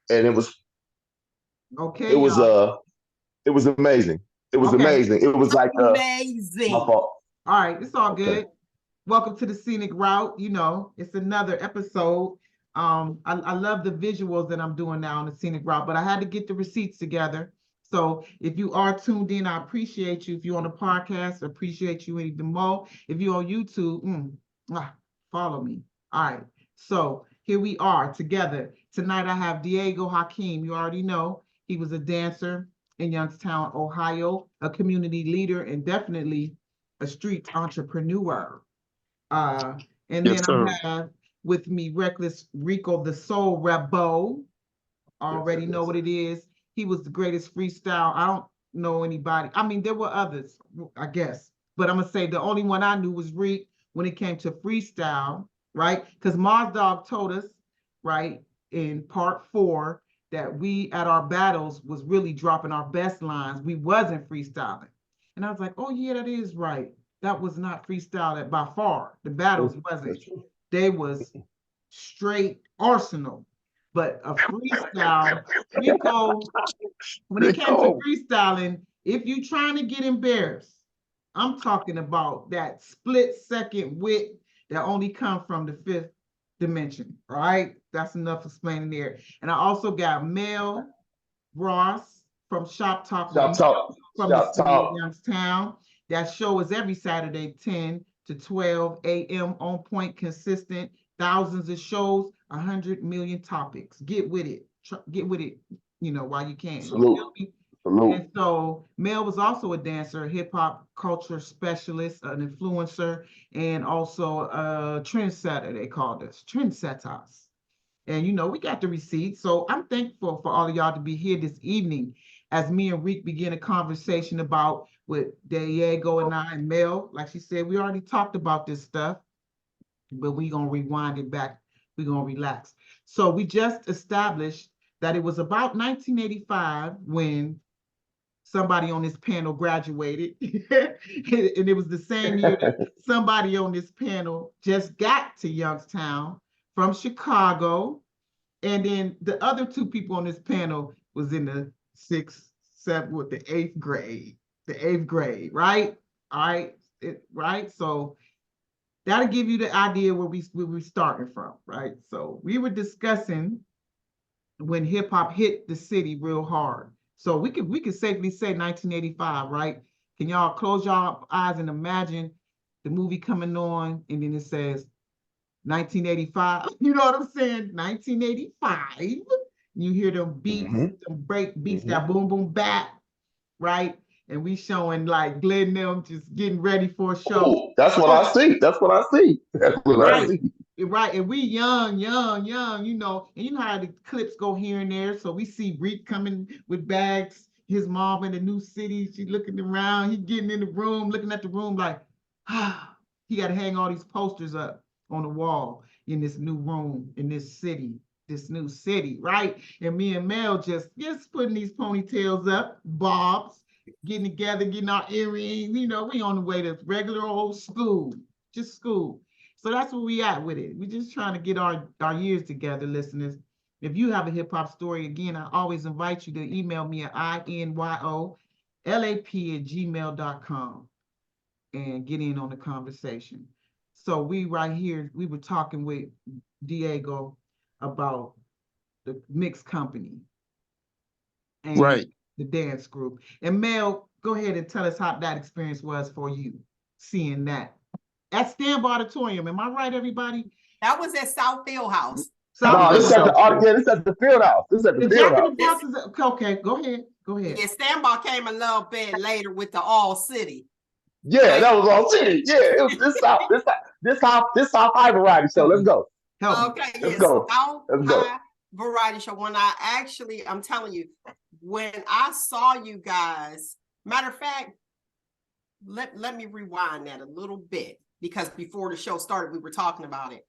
and it Okay, was it was amazing. It was okay, amazing. It was like my Amazing. fault. all right, it's all Okay. good. Welcome to the Scenic Route. You know, it's another episode. I love the visuals that I'm doing now on the Scenic Route, but I had to get the receipts together. So if you are tuned in, I appreciate you. If you're on the podcast, I appreciate you even more. If you're on YouTube, follow me. All right. So here we are together. Tonight I have Diego Hakeem. You already know he was a dancer in Youngstown, Ohio, a community leader, and definitely a street entrepreneur. And Yes, then sir. I have with me Reckless Rico, the Soul Rebel. Yes, Already know yes. what it is. He was the greatest freestyle. I don't know anybody. I mean, there were others, I guess, but I'm gonna say the only one I knew was Reek when it came to freestyle, right? Because Mars Dog told us, right, in part 4 that we at our battles was really dropping our best lines. We wasn't freestyling. And I was like, oh yeah, that is right. That was not freestyle by far. The battles wasn't. That's true. They was straight arsenal. But a freestyle, Rico, when it came to Rico. freestyling, if you trying to get embarrassed, I'm talking about that split second wit that only come from the 5th dimension. All right, that's enough explaining there. And I also got Mel Ross from Shop Talk Shop Radio talk. from the Shop city of talk. Youngstown. That show is every Saturday, 10 to 12 a.m. on point, consistent, thousands of shows, 100 million topics. Get with it. Get with it, while you can. You Salute. feel me? Salute. And so Mel was also a dancer, hip hop culture specialist, an influencer, and also a trendsetter, they called us, trendsetters. And we got the receipts. So I'm thankful for all of y'all to be here this evening as me and Reek begin a conversation about with Diego and I and Mel. Like she said, we already talked about this stuff, but we're gonna rewind it back. We're gonna relax. So we just established that it was about 1985 when somebody on this panel graduated. And it was the same year that somebody on this panel just got to Youngstown from Chicago. And then the other 2 people on this panel was in the 6th, 7th, with the 8th grade. The 8th grade, right? All right, right? So that'll give you the idea where we're starting from, right? So we were discussing when hip hop hit the city real hard. So we could safely say 1985, right? Can y'all close y'all eyes and imagine the movie coming on, and then it says 1985? You know what I'm saying? 1985. You hear them beats, them break beats, that boom boom bap, right? And we showing like Glenn them just getting ready for a show. Oh, that's what I see. That's what I see. That's what I Right. see. Right, and we young, and you know how the clips go here and there. So we see Reek coming with bags, his mom in the new city, she looking around, he getting in the room, looking at the room like, he got to hang all these posters up on the wall in this new room, in this new city, right? And me and Mel just putting these ponytails up, bobs, getting together, getting our earrings, we on the way to regular old school, just school. So that's where we at with it. We're just trying to get our years together, listeners. If you have a hip hop story, again, I always invite you to email me at INYOLAP@gmail.com and get in on the conversation. So we right here, we were talking with Diego about the mixed company and Right. the dance group. And Mel, go ahead and tell us how that experience was for you, seeing that. At Stamp Auditorium, am I right, everybody? That was at South Fieldhouse. No, this is at this at the field house. This is at the field house. Jack in the Box is okay. Go ahead. Yeah, Standby came a little bit later with the All City. Yeah, that was All City. Yeah, it was this South High variety show. Let's go. Okay, Let's go. South High variety show. When I'm telling you, when I saw you guys, matter of fact, let me rewind that a little bit, because before the show started, we were talking about it.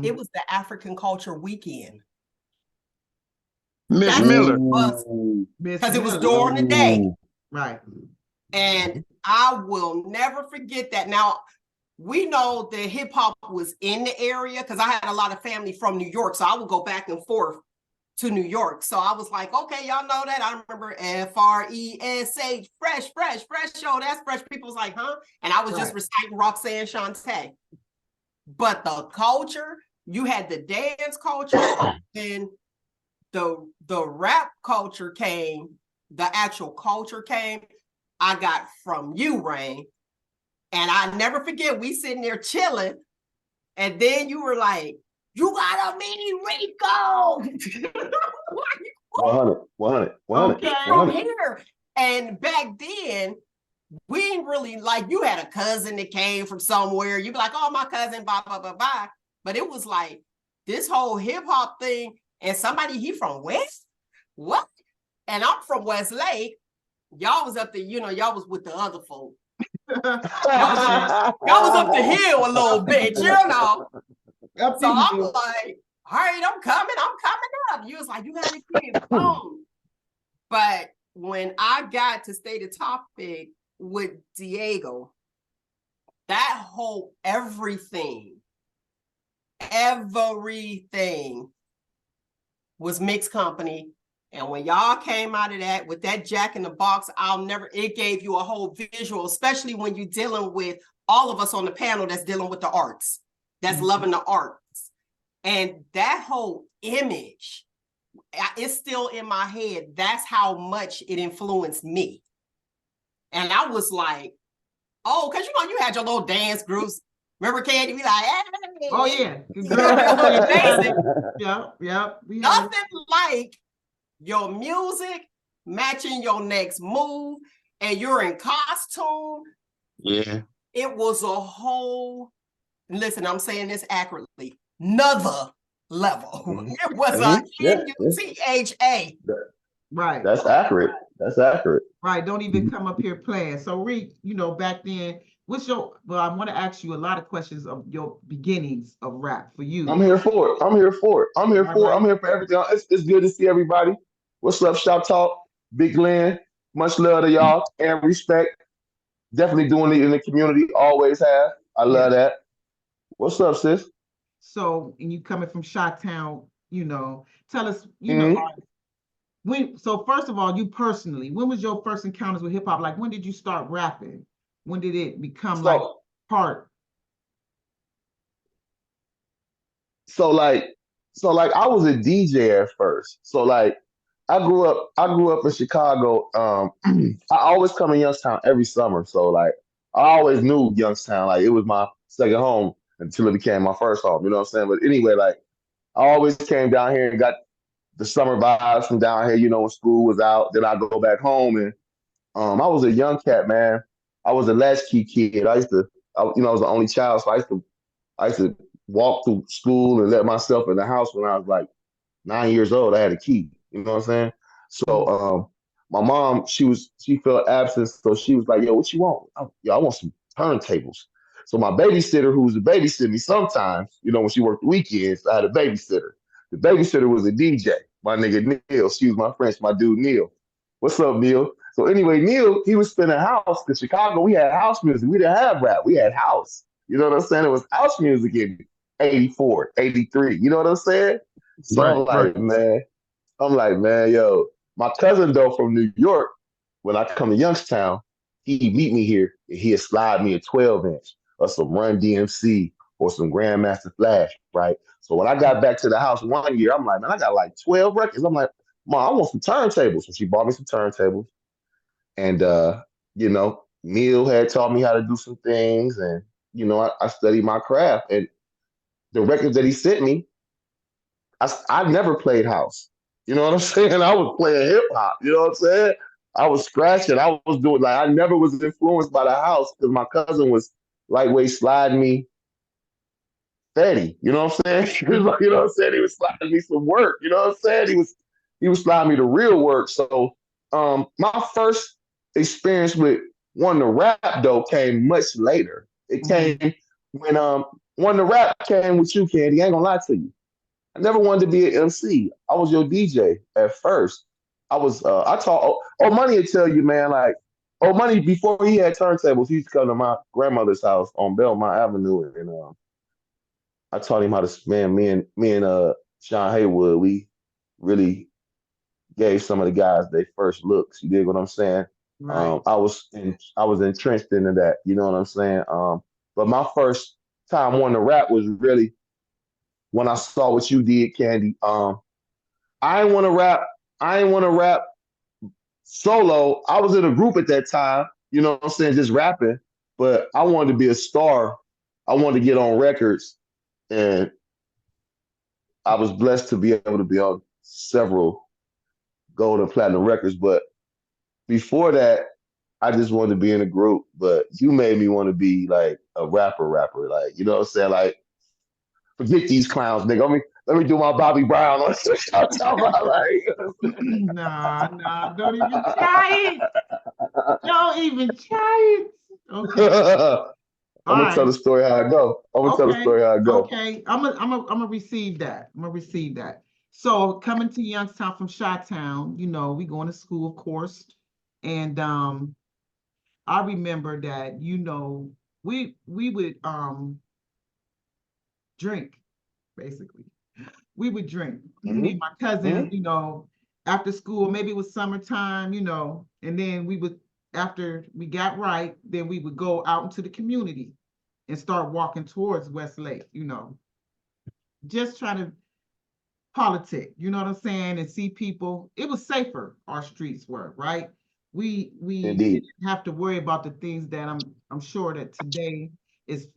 It was the African Culture Weekend. Miss Miller. Because it was during the day. Right. And I will never forget that. Now, we know that hip hop was in the area because I had a lot of family from New York, so I would go back and forth to New York. So I was like, okay, y'all know that. I remember FRESH, fresh show. That's fresh. People was like, huh? And I was just reciting Roxanne Shante. But the culture, you had the dance culture, and the rap culture came, the actual culture came, I got from you, Reign. And I never forget, we sitting there chilling, and then you were like, you got a mini RECO. 100. Okay. From here. And back then, we didn't really, like, you had a cousin that came from somewhere. You'd be like, oh, my cousin, blah, blah, blah, blah. But it was like this whole hip hop thing, and somebody, he from West? What? And I'm from Westlake. Y'all was up there, y'all was with the other folk. Y'all was up the hill a little bit, So I'm like, all right, I'm coming up. You was like, you gotta get boom. But when I got to State of Topic with Diego, that whole everything was mixed company. And when y'all came out of that with that Jack in the Box, it gave you a whole visual, especially when you're dealing with all of us on the panel that's dealing with the arts, that's loving the arts. And that whole image, it's still in my head. That's how much it influenced me. And I was like, oh, because you had your little dance groups. Remember Candee? We like, hey. Oh, yeah. Yeah. Nothing like your music matching your next move, and you're in costume. Yeah. It was a whole, listen, I'm saying this accurately, another level. It was a NUTHA. Right. That's accurate. Right. Don't even come up here playing. So, back then, I want to ask you a lot of questions of your beginnings of rap for you. I'm here for it. I'm here for everything. It's good to see everybody. What's up, Shop Talk? Big Glenn. Much love to y'all and respect. Definitely doing it in the community. Always have. I love that. What's up, sis? So, and you coming from Chi-Town, tell us, so first of all, you personally, when was your first encounters with hip hop? Like, when did you start rapping? When did it become part? So I was a DJ at first. So like I grew up in Chicago. I always come in Youngstown every summer. So like I always knew Youngstown. Like it was my second home until it became my first home. You know what I'm saying? But anyway, like I always came down here and got the summer vibes from down here, when school was out. Then I go back home and I was a young cat, man. I was a latchkey kid. I was the only child, so I used to walk through school and let myself in the house when I was like 9 years old. I had a key. You know what I'm saying? So my mom, she felt absent, so she was like, "Yo, what you want?" I want some turntables. So my babysitter, who was to babysit me sometimes, when she worked the weekends, I had a babysitter. The babysitter was a DJ, my nigga Neil. She was my friend, my dude Neil. What's up, Neil? So anyway, Neil, he was spinning house. In Chicago, we had house music. We didn't have rap. We had house. You know what I'm saying? It was house music in 84, 83. You know what I'm saying? So I'm like, man, yo, my cousin though from New York, when I come to Youngstown, he'd meet me here and he'd slide me a 12-inch or some Run DMC or some Grandmaster Flash, right? So when I got back to the house one year, I'm like, man, I got like 12 records. I'm like, Mom, I want some turntables. So she bought me some turntables. And Neil had taught me how to do some things, and I studied my craft. And the records that he sent me, I never played house. You know what I'm saying? I was playing hip hop. You know what I'm saying? I was scratching. I was doing I never was influenced by the house because my cousin was lightweight sliding me Fetty. You know what I'm saying? You know what I'm saying? He was sliding me some work. You know what I'm saying? He was sliding me the real work. So my first experience with wanting to rap though came much later. It came when wanting to rap came with you, Candee. I ain't gonna lie to you. I never wanted to be an MC. I was your DJ at first. I taught Money will tell you, man, like Money before he had turntables, he used to come to my grandmother's house on Belmont Avenue, and I taught him how to, man, me and Sean Haywood, we really gave some of the guys their first looks. You dig what I'm saying? Right. I was entrenched into that. You know what I'm saying? But my first time wanting to rap was really when I saw what you did, Candee. I didn't want to rap. I didn't want to rap solo. I was in a group at that time. You know what I'm saying? Just rapping. But I wanted to be a star. I wanted to get on records, and I was blessed to be able to be on several gold and platinum records. But before that, I just wanted to be in a group. But you made me want to be like a rapper. Like, you know what I'm saying? Like, forget these clowns, nigga. Let me do my Bobby Brown. I'm talking about, like, Nah, don't even try it. Don't even try it. Okay. I'm All gonna tell right. the story how I go. I'm gonna tell the Okay. story how I go. Okay. I'm gonna receive that. I'm gonna receive that. So coming to Youngstown from Chi-Town, we going to school, of course. And I remember that, we would drink, basically. We would drink. Me Hmm. and my cousin, Hmm. after school, maybe it was summertime, and then after we got right, then we would go out into the community and start walking towards Westlake, just trying to politic, you know what I'm saying, and see people. It was safer, our streets were, right? We Indeed. didn't have to worry about the things that I'm sure that today is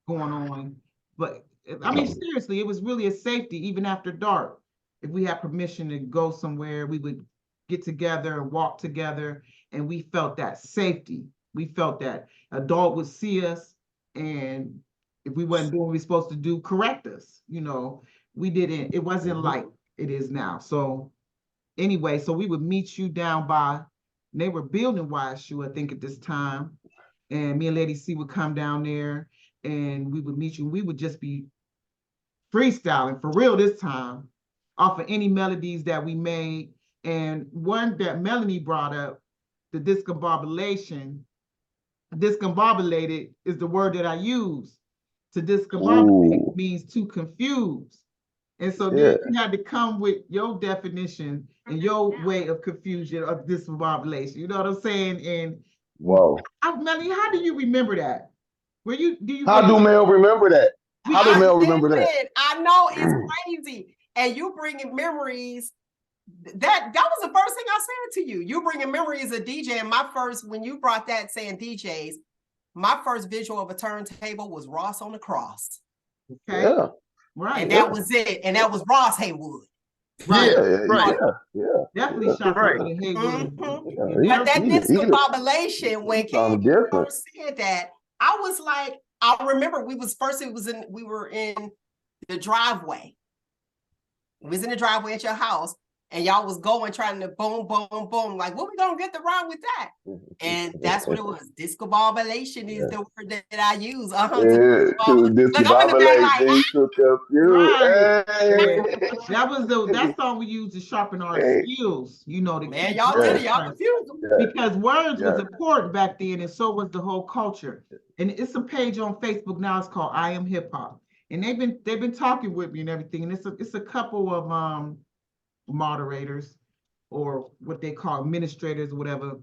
going on. But I mean, seriously, it was really a safety even after dark. If we had permission to go somewhere, we would get together and walk together, and we felt that safety. We felt that adult would see us, and if we wasn't doing what we supposed to do, correct us. We didn't. It wasn't Hmm. like it is now. So anyway, so we would meet you down by. They were building YSU, I think, at this time, and me and Lady C would come down there and we would meet you. We would just be freestyling for real this time off of any melodies that we made. And one that Melanie brought up, the discombobulated is the word that I use. To discombobulate Ooh. means to confuse. And so then Yeah. you had to come with your definition and your way of confusion of discombobulation. You know what I'm saying? And Whoa. Melanie, how do you remember that? Do you How do remember? Mel remember that? We How do I Mel remember that? listen, I know it's crazy. And you bringing memories. That was the first thing I said to you. You bringing memories of DJ. And when you brought that saying DJs, my first visual of a turntable was Ross on the Cross. Okay. Yeah. Right. And that was it. And that was Ross Haywood. Right. Yeah. Right. Yeah. Definitely shots Right. out to Haywood. Mm-hmm. You But know? that discombobulation, He when King something different. first said that, I was like, I remember we were in the driveway. We was in the driveway at your house, and y'all was going trying to boom, boom, boom. Like, what we gonna get wrong with that? And that's what it was. Discombobulation is the word that I use. Yeah, to Look, I'm in the back discombobulate, like, G to confuse. Right. Hey. And that song we used to sharpen our Hey. skills, to man, keep y'all did it. words Y'all fresh. confused them. Yeah. Because words was Yeah. important back then, and so was the whole culture. And it's a page on Facebook now. It's called I Am Hip Hop, and they've been talking with me and everything. And it's a couple of moderators, or what they call administrators, or whatever.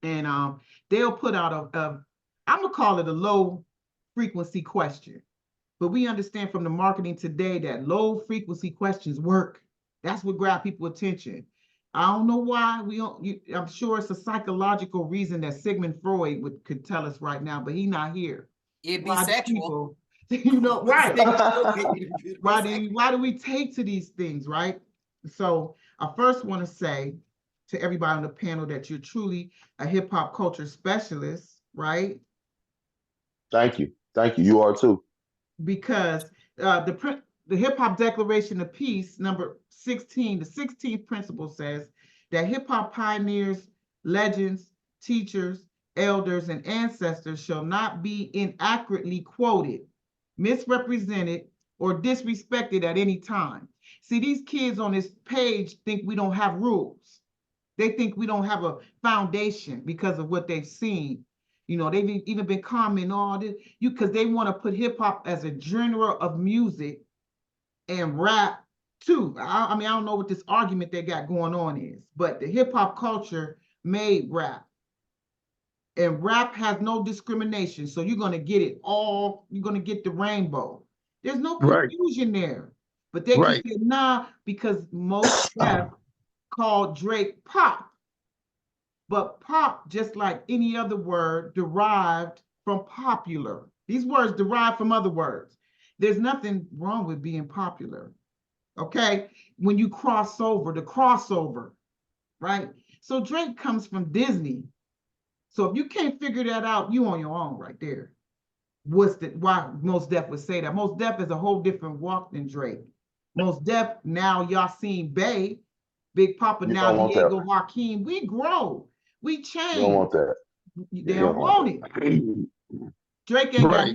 And they'll put out I'm gonna call it a low frequency question. But we understand from the marketing today that low frequency questions work. That's what grab people attention. I don't know why we don't. I'm sure it's a psychological reason that Sigmund Freud could tell us right now, but he's not here. It'd be Why do sexual. people, right? Why Why do we take to these things, right? So I first want to say to everybody on the panel that you're truly a hip hop culture specialist, right? Thank you. Thank you. You are too. Because the Hip Hop Declaration of Peace, number 16, the 16th principle says that hip hop pioneers, legends, teachers, elders, and ancestors shall not be inaccurately quoted, misrepresented, or disrespected at any time. See, these kids on this page think we don't have rules. They think we don't have a foundation because of what they've seen. They've even been commenting on this, because they want to put hip hop as a genre of music and rap too. I mean, I don't know what this argument they got going on is, but the hip hop culture made rap. And rap has no discrimination. So you're going to get it all. You're going to get the rainbow. There's no Right. confusion there. But they Right. keep saying, nah, because most Def called Drake pop. But pop, just like any other word, derived from popular. These words derive from other words. There's nothing wrong with being popular. Okay? When you cross over, the crossover, right? So Drake comes from Disney. So if you can't figure that out, you on your own right there. Why Most Def would say that? Most Def is a whole different walk than Drake. Most Def, now Yasin Bey, Big Papa, You now don't want that. Diego Hakeem, we grow, we You don't change. want that. They don't want it. Drake ain't got,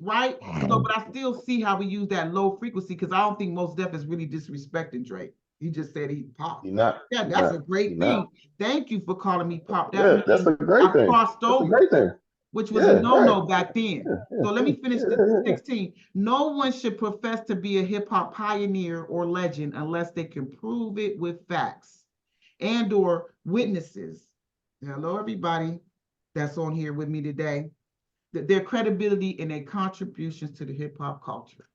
right? So, but I still see how we use that low frequency, because I don't think Most Def is really disrespecting Drake. He just said he pop. You're not. Yeah, You're that's not. a great You're thing. not. Thank you for calling me pop. That Yeah, that's means a great I thing. crossed That's a over, great thing. which was a Yeah, no-no right. back then. Yeah, So let me finish yeah, the yeah. 16. No one should profess to be a hip-hop pioneer or legend unless they can prove it with facts and or witnesses. Hello, everybody that's on here with me today. Their credibility and their contributions to the hip-hop culture.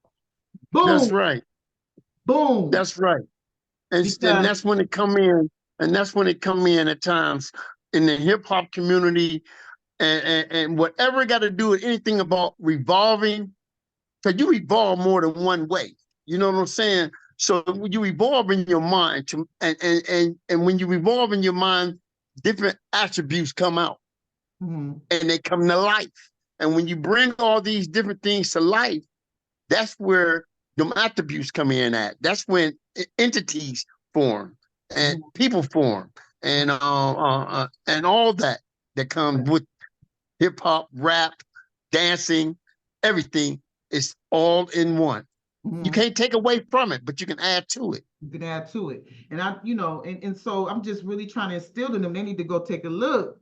That's Boom, right. boom. That's right. And Because that's when it come in, and that's when it come in at times in the hip hop community, and whatever got to do with anything about revolving, because you evolve more than one way. You know what I'm saying? So when you evolve in your mind, and when you evolve in your mind, different attributes come out, and they come to life. And when you bring all these different things to life, that's where them attributes come in at. That's when entities form and people form, and all that comes with hip hop, rap, dancing, everything is all in one. You can't take away from it, but you can add to it. You can add to it. And and so I'm just really trying to instill in them, they need to go take a look,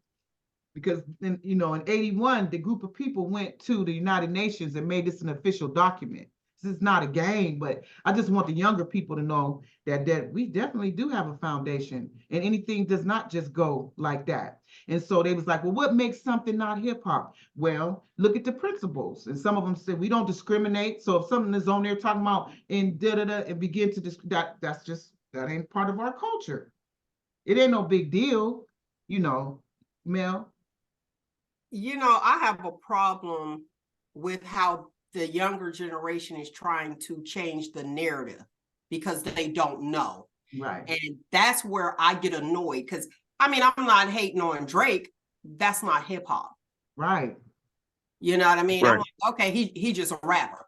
because in 81, the group of people went to the United Nations and made this an official document. This is not a game, but I just want the younger people to know that we definitely do have a foundation, and anything does not just go like that. And so they was like, well, what makes something not hip hop? Well, look at the principles. And some of them said we don't discriminate. So if something is on there talking about and and begin to that ain't part of our culture. It ain't no big deal, Mel. I have a problem with how the younger generation is trying to change the narrative because they don't know. Right. And that's where I get annoyed, because I'm not hating on Drake. That's not hip hop. Right. You know what I mean? Right. I'm like, okay, he just a rapper.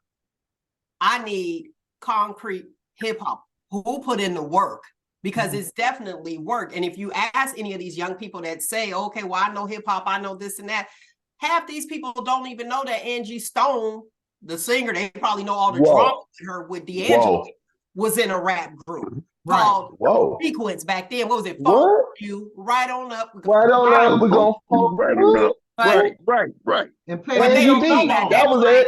I need concrete hip hop. Who put in the work? Because it's definitely work. And if you ask any of these young people that say, okay, well, I know hip hop, I know this and that, half these people don't even know that Angie Stone, the singer, they probably know all the drama with her with D'Angelo, was in a rap group called Sequence back then. What was it? Funk You, Right On Up. Right on up. We're going to right on up. Right. And play But they don't know Angie that. B. That was Like,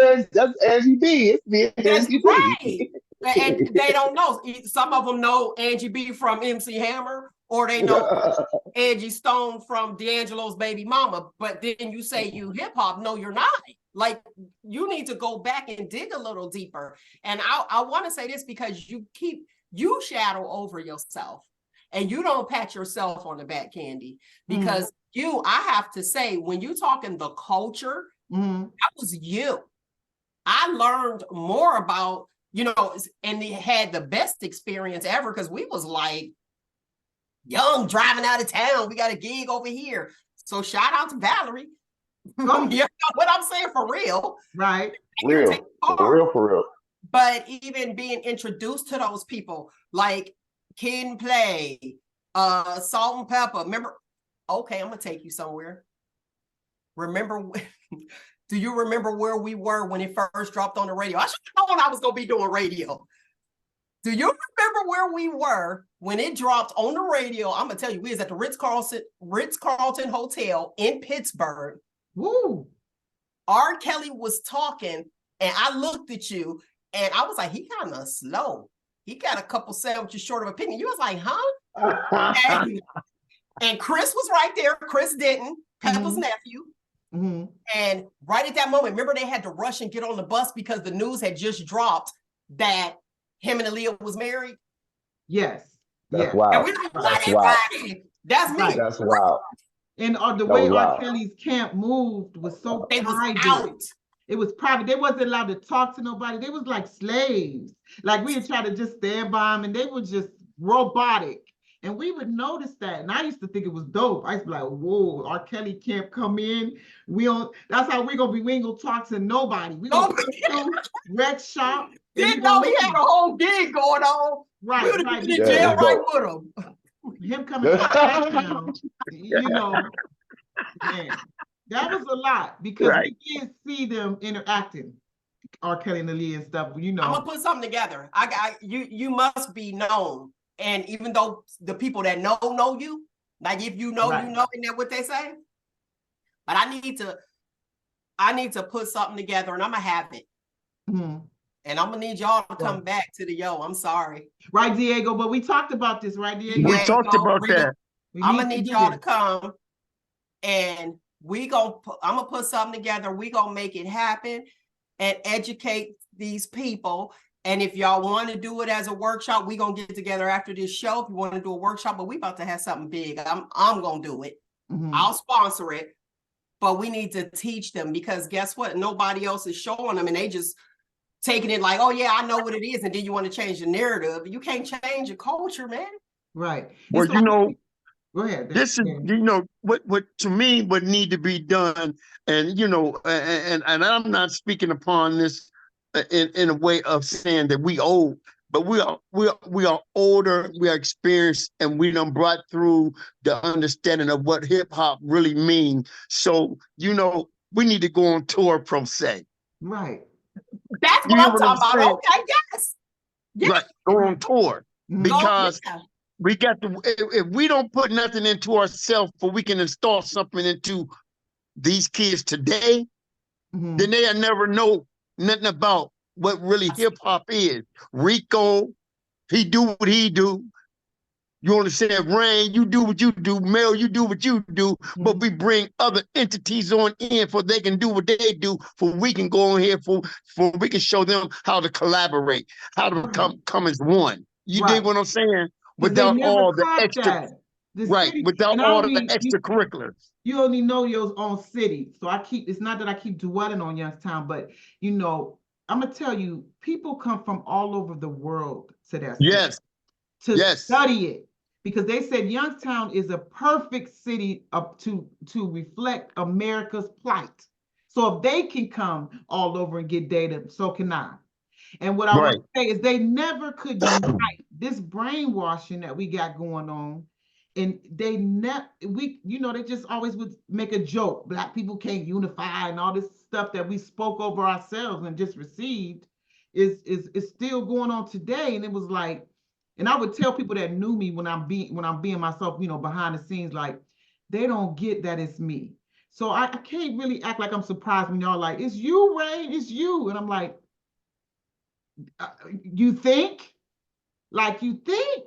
it. That's Angie B. It's that's Angie right. B. And they don't know. Some of them know Angie B from MC Hammer, or they know Angie Stone from D'Angelo's baby mama. But then you say you hip hop. No, you're not. Like, you need to go back and dig a little deeper. And I want to say this because you shadow over yourself and you don't pat yourself on the back, Candee, because I have to say, when you talking the culture, that was you. I learned more about, and they had the best experience ever, because we was like young, driving out of town. We got a gig over here. So shout out to Valerie. You know what I'm saying? For real. Right. For real. But even being introduced to those people like Kid and Play, Salt and Pepper. Remember? Okay, I'm gonna take you somewhere. Do you remember where we were when it first dropped on the radio? I should have known I was gonna be doing radio. Do you remember where we were when it dropped on the radio? I'm gonna tell you, we was at the Ritz-Carlton Hotel in Pittsburgh. Woo! R. Kelly was talking, and I looked at you, And I was like, he kind of slow. He got a couple sandwiches short of opinion. You was like, huh? And Chris was right there. Chris Denton, Peppa's nephew. And right at that moment, remember they had to rush and get on the bus because the news had just dropped that him and Aaliyah was married. Yes. That's wild. And we were like, what is that? That's me. That's wild. And the way R. Kelly's camp moved was so private. It was private. They wasn't allowed to talk to nobody. They was like slaves. Like we would try to just stand by them, and they were just robotic. And we would notice that. And I used to think it was dope. I used to be like, whoa, R. Kelly can't come in. That's how we're gonna be. We ain't gonna talk to nobody. We gonna go to rec shop. Didn't know he had a whole gig going on. Right. We would have been in jail right with him. Him coming back down, man, that was a lot because we didn't see them interacting, R. Kelly and Aaliyah and stuff. I'm gonna put something together. You must be known, and even though the people that know you, like if you know, isn't that what they say? But I need to put something together, and I'm gonna have it. And I'm gonna need y'all to come back to the Yo. I'm sorry. Right, Diego, but we talked about this, right, Diego? We talked about that. I'm gonna need y'all to come, and I'm gonna put something together. We gonna make it happen and educate these people. And if y'all want to do it as a workshop, we gonna get together after this show. If you want to do a workshop, but we about to have something big. I'm gonna do it. I'll sponsor it, but we need to teach them because guess what? Nobody else is showing them, and they just taking it like, oh yeah, I know what it is, and then you want to change the narrative. You can't change a culture, man. Right. Well, go ahead. This is, what to me would need to be done, and and I'm not speaking upon this in a way of saying that we old, but we are older, we are experienced, and we done brought through the understanding of what hip hop really means. So we need to go on tour, per se. Right. That's what I'm talking about. Okay, yes. Right, go on tour because we got to. If we don't put nothing into ourselves, for we can install something into these kids today, then they'll never know nothing about what really hip hop is. RECO, he do what he do. You understand? Rain, you do what you do. Mel, you do what you do. But we bring other entities on in for they can do what they do. For we can go on here for we can show them how to collaborate, how to come as one. You dig what I'm saying? Without all the extra, without all the extracurriculars. You only know your own city. So it's not that I keep dwelling on Youngstown, but I'm gonna tell you, people come from all over the world to that city. To study it, because they said Youngstown is a perfect city to reflect America's plight. So if they can come all over and get data, so can I. And what I want to say is they never could unite. This brainwashing that we got going on, and they just always would make a joke. Black people can't unify and all this stuff that we spoke over ourselves and just received is still going on today. And it was like, and I would tell people that knew me when I'm being myself, behind the scenes, like they don't get that it's me. So I can't really act like I'm surprised when y'all like, it's you, Ray, it's you. And I'm like, you think? Like you think?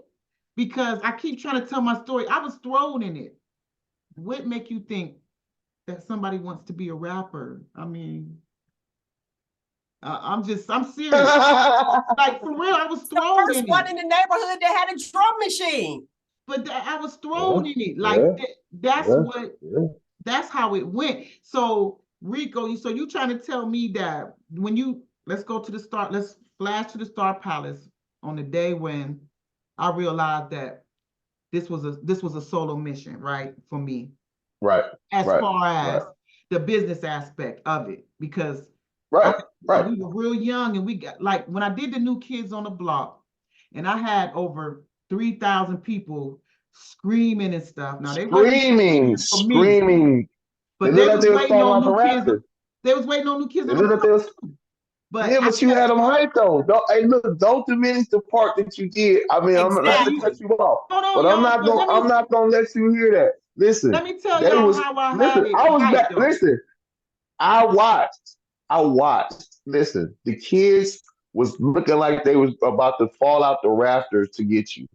Because I keep trying to tell my story. I was thrown in it. What make you think that somebody wants to be a rapper? I mean, I'm serious. Like for real, I was thrown in it. The first one in the neighborhood that had a drum machine. But I was thrown in it. Like that's how it went. So RECO, so you trying to tell me that let's go to the start, let's flash to the Star Palace on the day when I realized that this was a solo mission, right? For me. Right. As far as the business aspect of it, because we were real young, and we got, like, when I did the New Kids on the Block, and I had over 3,000 people screaming and stuff. Now they screaming, but they was waiting on New Kids. They was waiting on New Kids on the Block. But you had them hyped though. Don't diminish the part that you did. I mean, I'm not to cut you off, but I'm not gonna let you hear that. Listen, let me tell y'all how I had it. I was back. Listen, I watched. Listen, the kids was looking like they was about to fall out the rafters to get you.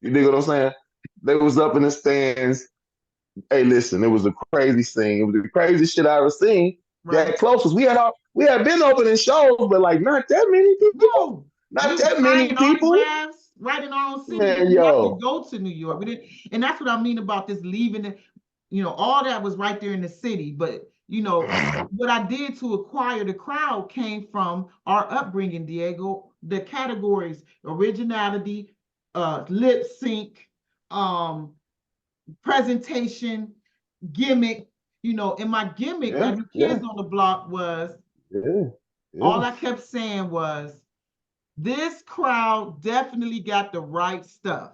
You dig what I'm saying? They was up in the stands. Hey, listen, it was a crazy scene. It was the craziest shit I ever seen. Right. That closest. We had been opening shows, but like not that many people. No. Not We were that many signing people. autographs right in our own city. We Man, didn't have to yo. go to New York. We didn't, and that's what I mean about this leaving it, all that was right there in the city. But what I did to acquire the crowd came from our upbringing, Diego. The categories: originality, lip sync, presentation, gimmick, and my gimmick Yeah, at the yeah, Kids on the Block was, yeah, all yeah. I kept saying was, this crowd definitely got the right stuff.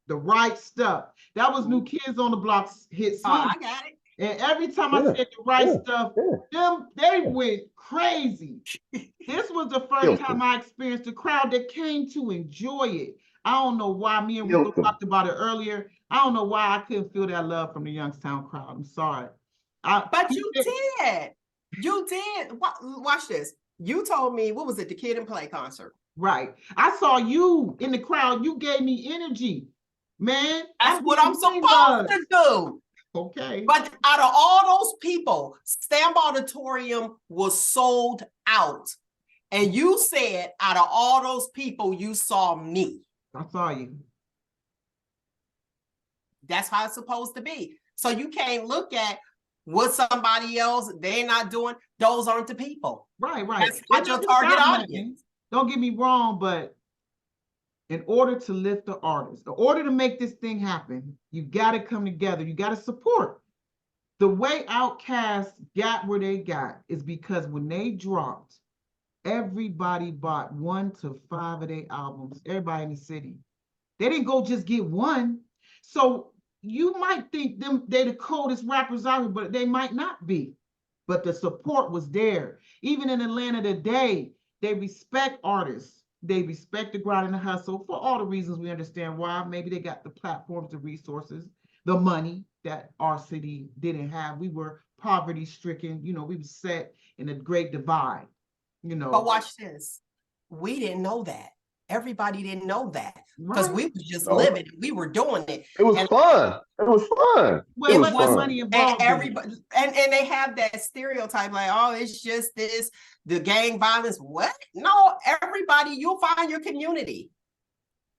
The right stuff. That was New Kids on the Block's hit Oh, song. I got it. And every time I Yeah, said the right yeah, stuff, yeah. they went crazy. This was the first Killed time them. I experienced a crowd that came to enjoy it. I don't know why. Me and Rico Killed them. talked about it earlier. I don't know why I couldn't feel that love from the Youngstown crowd. I'm sorry. But you did. You did. Watch this. You told me, what was it, the Kid and Play concert? Right. I saw you in the crowd. You gave me energy, man. That's what I'm supposed to do. Okay. But out of all those people, Stamp Auditorium was sold out. And you said, out of all those people, you saw me. I saw you. That's how it's supposed to be. So you can't look at what somebody else, they're not doing. Those aren't the people. Right. That's not your target audience. Don't get me wrong, but in order to lift the artist, in order to make this thing happen, you got to come together. You got to support. The way Outkast got where they got is because when they dropped, everybody bought 1 to 5 of their albums. Everybody in the city. They didn't go just get one. So you might think they the coldest rappers out here, but they might not be. But the support was there. Even in Atlanta today, they respect artists. They respect the grind and the hustle for all the reasons we understand why. Maybe they got the platforms, the resources, the money that our city didn't have. We were poverty stricken. We were set in a great divide. But watch this. We didn't know that. Everybody didn't know that because we were just living. We were doing it. It was fun. It was fun. Well, it was fun. fun. Money involved. And everybody, and they have that stereotype like, oh, it's just this, the gang violence. What? No, everybody, you'll find your community.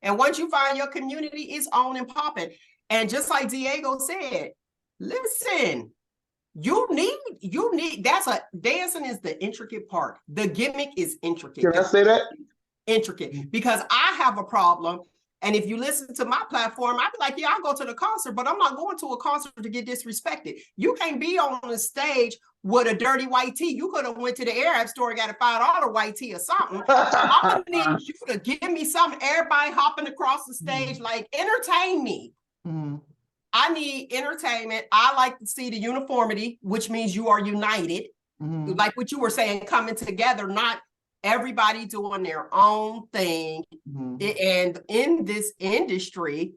And once you find your community, it's on and popping. And just like Diego said, listen, dancing is the intricate part. The gimmick is intricate. Can I say that? Intricate, because I have a problem. And if you listen to my platform, I'd be like, yeah, I'll go to the concert, but I'm not going to a concert to get disrespected. You can't be on the stage with a dirty white tee. You could have went to the Arab store and got a $5 white tee or something. I'm gonna need you to give me something. Everybody hopping across the stage, like entertain me. I need entertainment. I like to see the uniformity, which means you are united. Like what you were saying, coming together, not everybody doing their own thing. And in this industry,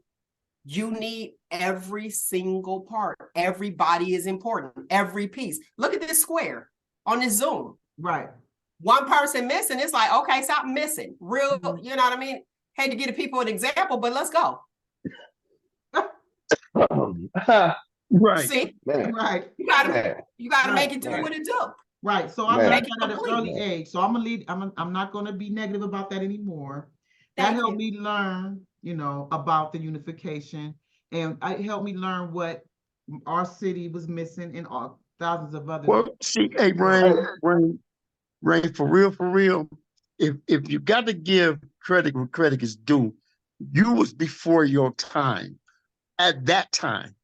you need every single part. Everybody is important. Every piece. Look at this square on this Zoom. Right. One person missing, it's like, okay, stop missing. Real, you know what I mean? Hate to give the people an example, but let's go. Right. See? Man. Right. You gotta make it do what it do. Right. So I'm learning at an complete. early age. So I'm not going to be negative about that anymore. That helped me learn, about the unification, and it helped me learn what our city was missing and thousands of others. Well, see, hey, Reign, for real, if you got to give credit where credit is due, you was before your time at that time.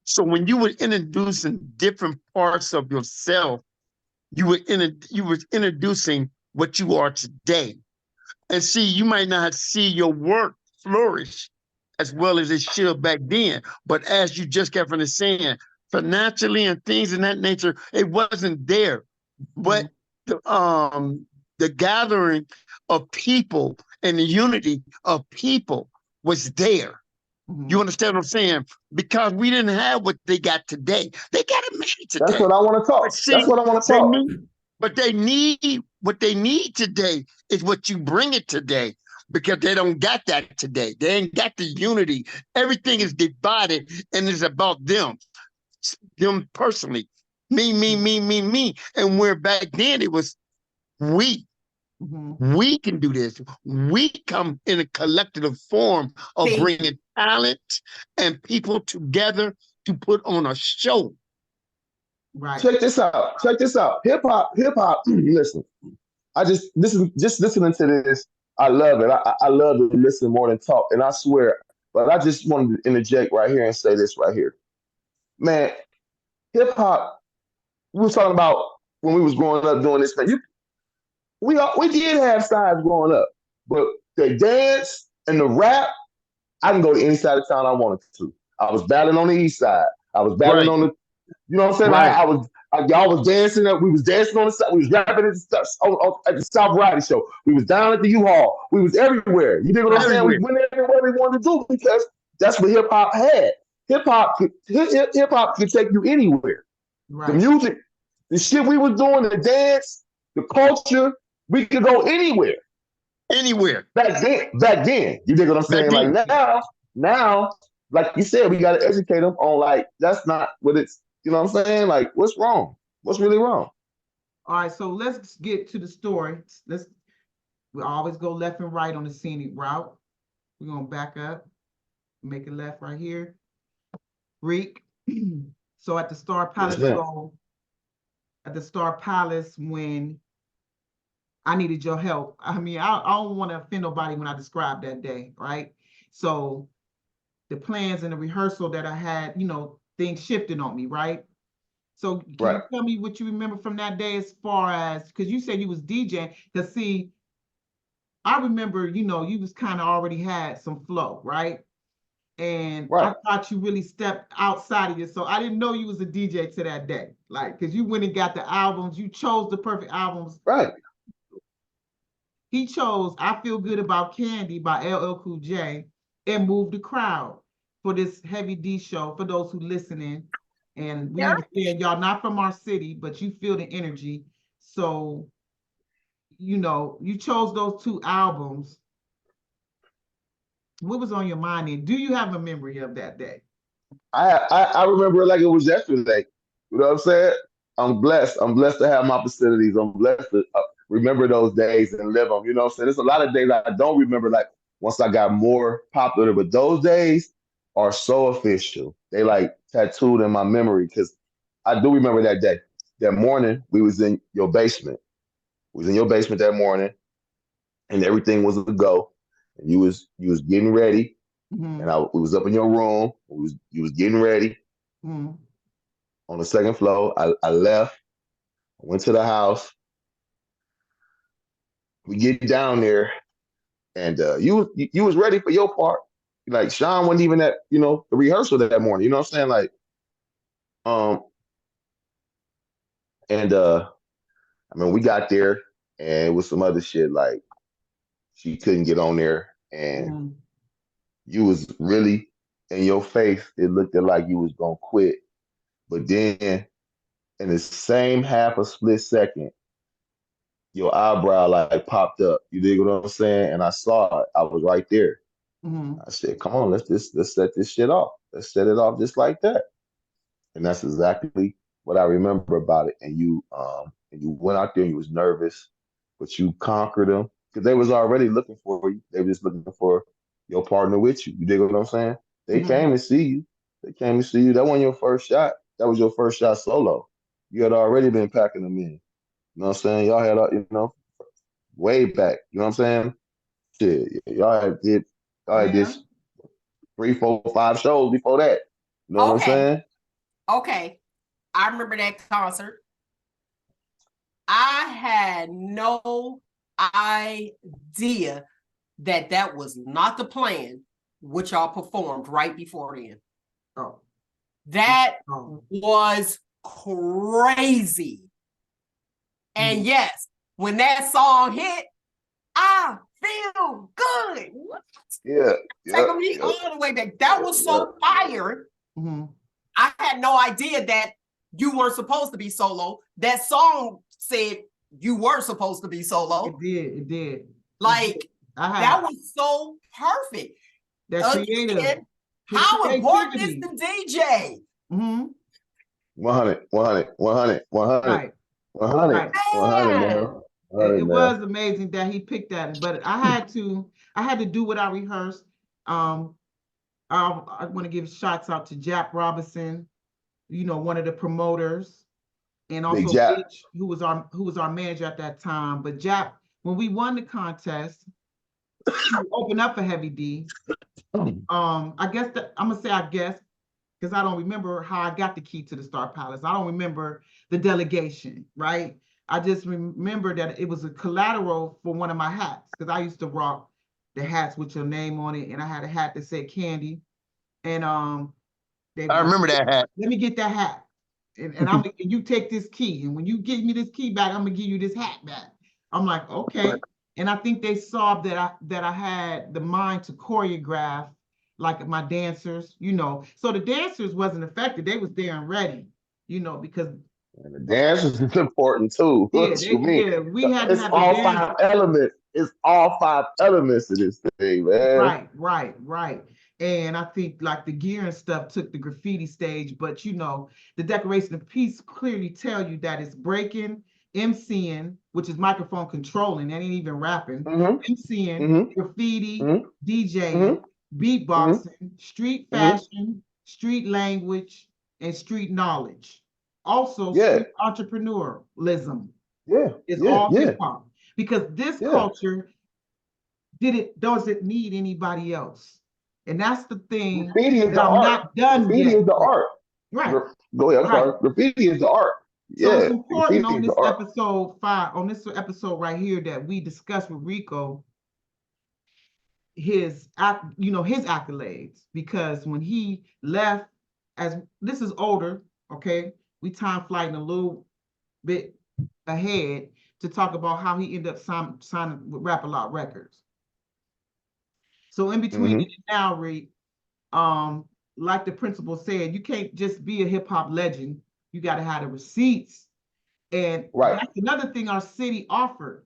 So when you were introducing different parts of yourself, you were introducing what you are today. And see, you might not see your work flourish as well as it should back then. But as you just got finished saying, financially and things in that nature, it wasn't there. But the gathering of people and the unity of people was there. You understand what I'm saying? Because we didn't have what they got today. They got it made today. That's what I want to talk. See, That's what I want to talk. But they need what they need today is what you bring it today, because they don't got that today. They ain't got the unity. Everything is divided, and it's about them personally. Me. And where back then it was we. We can do this. We come in a collective form of See, bringing talent and people together to put on a show. Right. Check this out. Check this out. Hip hop. Listen, just listening to this. I love it. I love to listen more than talk, and I swear. But I just wanted to interject right here and say this right here, man. Hip hop. We was talking about when we was growing up doing this, man. We did have sides growing up, but the dance and the rap, I can go to any side of town I wanted to. I was battling on the east side. I was battling Right, on the, you know what I'm saying? right, Y'all was dancing. We was dancing on the side. We was rapping at the South Variety Show. We was down at the U-Haul. We was everywhere. You dig what I'm Right. saying? We everywhere. went everywhere we wanted to do because that's what hip hop had. Hip hop could take you anywhere. The Right. music, the shit we was doing, the dance, the culture, we could go anywhere. Anywhere. Back then, you dig what I'm Back saying? Like then. now, like you said, we got to educate them on like that's not what it's. You know what I'm saying? Like, what's wrong? What's really wrong? All right, so let's get to the story. We always go left and right on the scenic route. We're gonna back up, make a left right here. Reek. So at the Star Yes, Palace ma'am. show, at the Star Palace when I needed your help. I mean, I don't want to offend nobody when I describe that day, right? So the plans and the rehearsal that I had, things shifted on me, right? So can Right. you tell me what you remember from that day as far as, because you said you was DJing, because see, I remember, you was kind of already had some flow, right? And I Right. thought you really stepped outside of you. So I didn't know you was a DJ to that day. Like, because you went and got the albums, you chose the perfect albums. Right. He chose I Feel Good About Candy by LL Cool J and moved the crowd for this Heavy D show for those who listening. And we yeah, understand y'all not from our city, but you feel the energy. So, you chose those two albums. What was on your mind then? Do you have a memory of that day? I remember it like it was yesterday. You know what I'm saying? I'm blessed. I'm blessed to have my facilities. I'm blessed to remember those days and live them. You know what I'm saying? There's a lot of days I don't remember. Like once I got more popular, but those days are so official. They like tattooed in my memory because I do remember that day. That morning we was in your basement. We was in your basement that morning, and everything was a go. And you was getting ready, and Mm-hmm. we was up in your room. You was getting ready Mm-hmm. on the second floor. I left, went to the house. We get down there, and you was ready for your part. Like Sean wasn't even at the rehearsal that morning. You know what I'm saying? Like um and I mean we got there and it was some other shit like she couldn't get on there and Mm-hmm. you was really in your face. It looked like you was gonna quit, but then in the same half a split second your eyebrow like popped up. You dig what I'm saying? And I saw it. I was right there. Mm-hmm. I said, "Come on, let's set this shit off. Let's set it off just like that." And that's exactly what I remember about it. And you went out there and you was nervous, but you conquered them because they was already looking for you. They were just looking for your partner with you. You dig what I'm saying? They Mm-hmm. came to see you. They came to see you. That wasn't your first shot. That was your first shot solo. You had already been packing them in. You know what I'm saying? Y'all had, way back. You know what I'm saying? Shit, y'all had Yeah. this 3, 4, 5 shows before that. You know what I'm okay, saying? okay. I remember that concert. I had no idea that that was not the plan, which y'all performed right before then. Oh. That Oh. was crazy. And Mm-hmm. yes, when that song hit, I feel good. What? Yeah, yep, Taking me yep, all the way back. That was yep. so fire. Mm-hmm. I had no idea that you weren't supposed to be solo. That song said you were supposed to be solo. It did. It did. Like, I that was so perfect. that creative. Again, how important is the DJ? Mm-hmm. 100, 100, 100, 100, Right. 100, Right. 100, Man. man. 100, It man. was amazing that he picked that, but I had to do what I rehearsed. I want to give shots out to Jap Robinson, you know, one of the promoters, and Big also Jap. Mitch, who was our manager at that time. But Jap, when we won the contest, he opened up for Heavy D. I guess that I'm gonna say I guess because I don't remember how I got the key to the Star Palace. I don't remember the delegation, right? I just remember that it was a collateral for one of my hats because I used to rock the hats with your name on it, and I had a hat that said Candee, and they was I like, remember that hat. let me get that hat, and I'm and you take this key, and when you give me this key back, I'm gonna give you this hat back. I'm like, okay, and I think they saw that I had the mind to choreograph like my dancers, you know. So the dancers wasn't affected; they was there and ready, you know, because And the dance is important too. What you mean? we had to It's have the all dance. 5 elements. It's all 5 elements of this thing, man. Right. And I think like the gear and stuff took the graffiti stage, but you know, the decoration of peace clearly tell you that it's breaking, MCing, which is microphone controlling, that ain't even rapping, Mm-hmm. MCing, Mm-hmm. graffiti, Mm-hmm. DJing, Mm-hmm. beatboxing, street Mm-hmm. fashion, street language, and street knowledge. Also, Yeah. street entrepreneurialism Yeah. is Yeah. all Yeah. hip hop because this Yeah. culture doesn't need anybody else. And that's the thing Graffiti is that the I'm art. not done Graffiti yet is the with. art. Right, Go ahead. I'm right. sorry. Graffiti is the art. So it's Yeah. important Graffiti on is the this art. episode 5, on this episode right here that we discuss with RECO his his accolades, because when he left, as this is older, okay, we time flighting a little bit ahead to talk about how he ended up signing with Rap A Lot Records. So in between Mm-hmm. it and now, Reed, like the principal said, you can't just be a hip hop legend. You got to have the receipts, and Right. that's another thing our city offered.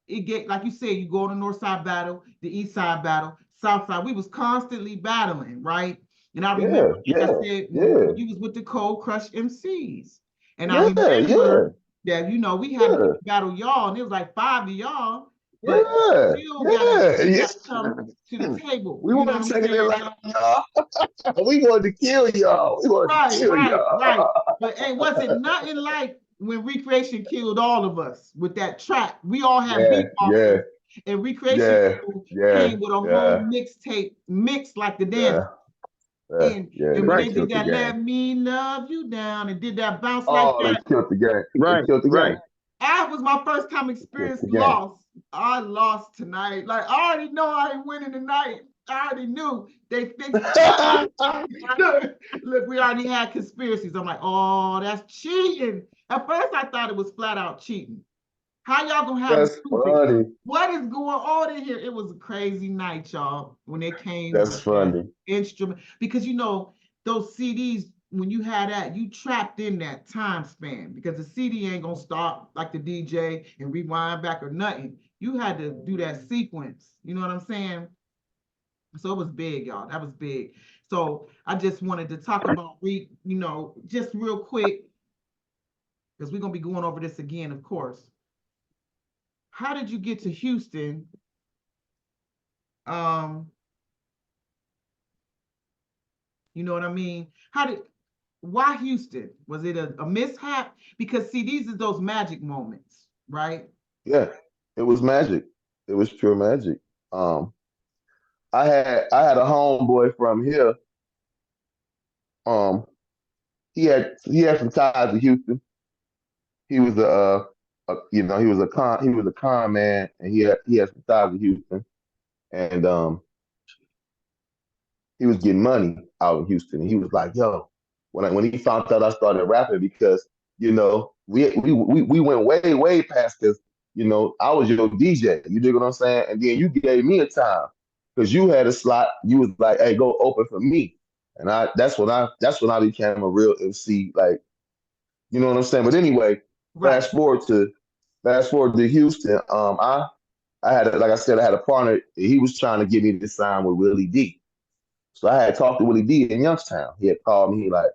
It get like you said, you go on the north side battle, the east side battle, south side. We was constantly battling, right? And I remember, Yeah. like I Yeah. said, when Yeah. you was with the Cold Crush MCs, and I Yeah. Yeah. remember that we had Yeah. to battle y'all, and it was like 5 of y'all, but Yeah. still gotta Yeah. you gotta Yes. come to the table. We You know what weren't I'm taking it saying? like y'all. We wanted to kill y'all. We wanted to kill Right. y'all. But hey, was it nothing like when Recreation killed all of us with that track? We all had Yeah. Yeah. beatboxers, and Recreation Yeah. Yeah. came with a whole Yeah. mixtape mixed like the dance. Yeah. Yeah. Yeah. And when They they did killed the that game. "Let Me Love You Down" and did that bounce like Oh, they that, killed the game. They Right, killed the right. game. that was my first time They killed experience the game. loss. I lost tonight. Like I already know I ain't winning tonight. I already knew they fixed Look, we already had conspiracies. I'm like, oh, that's cheating. At first, I thought it was flat out cheating. How y'all gonna have That's music? funny. What is going on in here? It was a crazy night, y'all, when they came That's with that funny. instrument. Because those CDs, when you had that, you trapped in that time span because the CD ain't gonna stop like the DJ and rewind back or nothing. You had to do that sequence. You know what I'm saying? So it was big, y'all. That was big. So I just wanted to talk about just real quick, because we're gonna be going over this again, of course. How did you get to Houston? Um, you know what I mean? Why Houston? Was it a mishap? Because see, these are those magic moments, right? Yeah. It was magic. It was pure magic. Um, I had a homeboy from here. Um, he had some ties to Houston. He was he was a con man, and he had some ties to Houston, and he was getting money out in Houston. And he was like, "Yo," when he found out I started rapping, because we went way past, because I was your DJ. You dig what I'm saying? And then you gave me a time because you had a slot. You was like, "Hey, go open for me," and that's when I became a real MC. Like, you know what I'm saying? But anyway, Right. fast forward to fast forward to Houston. I had like I said, I had a partner. He was trying to get me to sign with Willie D. So I had talked to Willie D in Youngstown. He had called me. He like,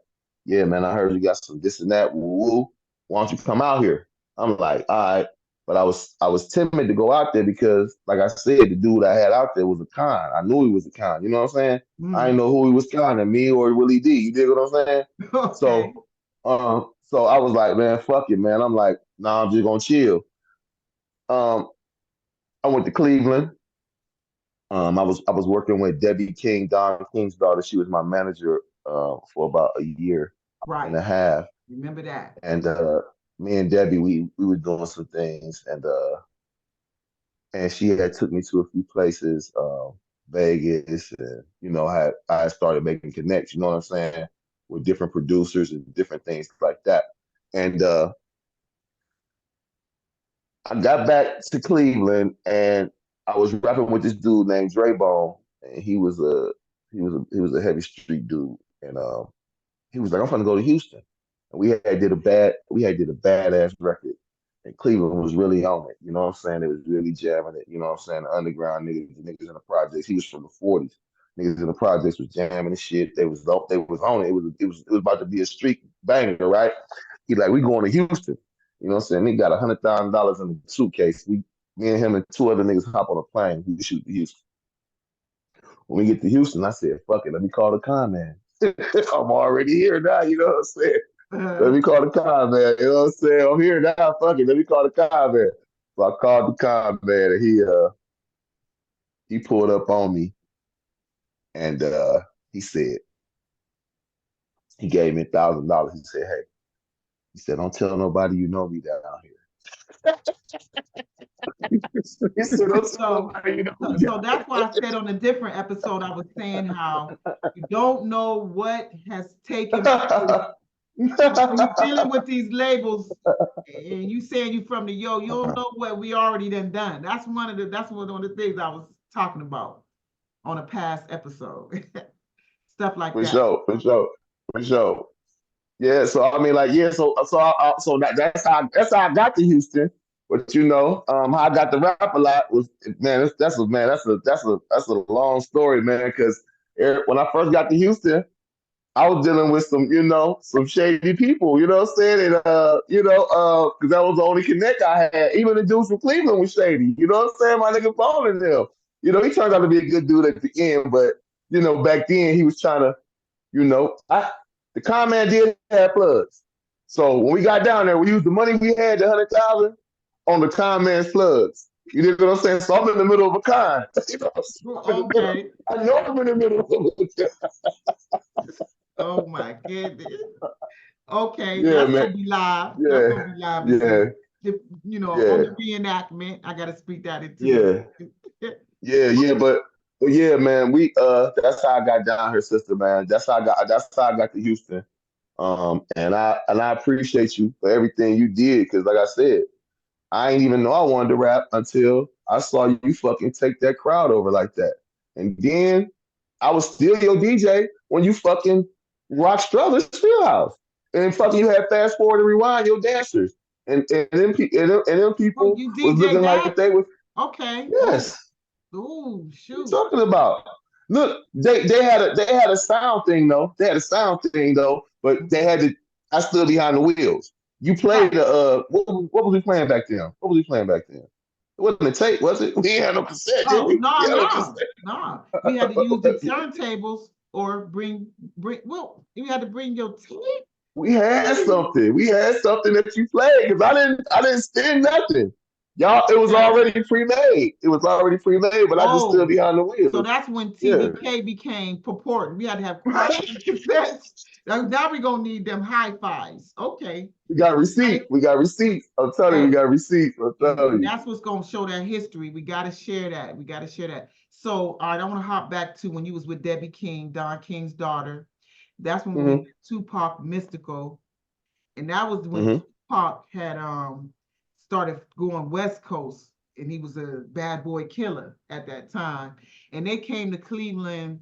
yeah, man, I heard you got some this and that. Woo woo. Why don't you come out here? I'm like, all right. But I was timid to go out there because, like I said, the dude I had out there was a con. I knew he was a con. You know what I'm saying? I didn't know who he was conning, me or Willie D. You dig what I'm saying? Okay. So I was like, man, fuck it, man. I'm like, nah, I'm just gonna chill. Um, I went to Cleveland. I was working with Debbie King, Don King's daughter. She was my manager for about a year and Right. a half. Remember that. And me and Debbie, we were doing some things, and she had took me to a few places, Vegas, and I had started making connects. You know what I'm saying, with different producers and different things like that. And I got back to Cleveland, and I was rapping with this dude named Dre Bone, and he was a heavy street dude, and he was like, "I'm gonna go to Houston," and we had did a badass record, and Cleveland was really on it. You know what I'm saying? It was really jamming it. You know what I'm saying? The underground niggas, the niggas in the projects. He was from the '40s. Niggas in the projects was jamming the shit. They was on it. It was about to be a street banger, right? He like, we going to Houston. You know what I'm saying? He got $100,000 in the suitcase. Me and him and two other niggas hop on a plane. We shoot to Houston. When we get to Houston, I said, fuck it, let me call the con man. I'm already here now, you know what I'm saying? Let me call the con man, you know what I'm saying? I'm here now, fuck it, let me call the con man. So I called the con man, and he pulled up on me, and he said, he gave me $1,000. He said, hey, he said, don't tell nobody you know me down here. He said, don't tell So, nobody you know me so down that's why I said on a different episode, I was saying how you don't know what has taken place when you're dealing with these labels and you saying you from the you don't know what we already done. That's one of the things I was talking about on a past episode. Stuff like For that. sure, for sure, for sure. Yeah, so I mean, like, yeah, so that's how I got to Houston. But how I got to rap a lot was, man, that's a long story, man. Because when I first got to Houston, I was dealing with some shady people. You know what I'm saying? And because that was the only connect I had. Even the dudes from Cleveland was shady. You know what I'm saying? My nigga Bone in them. He turned out to be a good dude at the end, but back then he was trying to the con man did have plugs. So when we got down there, we used the money we had, the 100,000, on the con man's plugs. You know what I'm saying? So I'm in the middle of a con. I'm in the middle. Okay. I know I'm in the middle of it. Oh my goodness. Okay, Yeah, that's man. gonna be live. That's Yeah, gonna be live to see. yeah, On yeah, the reenactment, I gotta speak that into yeah, it. yeah. But yeah, man. That's how I got down here, sister, man. That's how I got to Houston. And I appreciate you for everything you did, because like I said, I ain't even know I wanted to rap until I saw you fucking take that crowd over like that. And then I was still your DJ when you fucking rock Struthers Fieldhouse. And fucking you had fast forward and rewind your dancers. And them Oh, people you was DJ looking that? like they was, Okay. Oh, yes. ooh, What you shoot. talking about? Look, they had a sound thing though. They had a sound thing though, but they had to. I stood behind the wheels. You played Right. the what was we playing back then? What was we playing back then? It wasn't a tape, was it? We ain't had no cassette, did Oh, we? We no, had no no, cassette. no. We had to use the turntables or bring. Well, you had to bring your tape. We had something. We had something that you played, because I didn't spin nothing. Y'all, it was Okay. already pre-made. It was already pre-made, but I just stood Oh, behind the so wheels. that's when Yeah. TDK became purported. We had to have quality cassettes. Now we're gonna need them hi-fis. Okay. We got Right. receipts. We got receipts. I'm telling you, we Hey, got receipts. I'm and telling you. that's what's gonna show that history. We gotta share that. We gotta share that. So, all right, I want to hop back to when you was with Debbie King, Don King's daughter. That's when we Hmm. met Tupac Mystical, and that was when Hmm. Tupac had started going West Coast, and he was a bad boy killer at that time. And they came to Cleveland,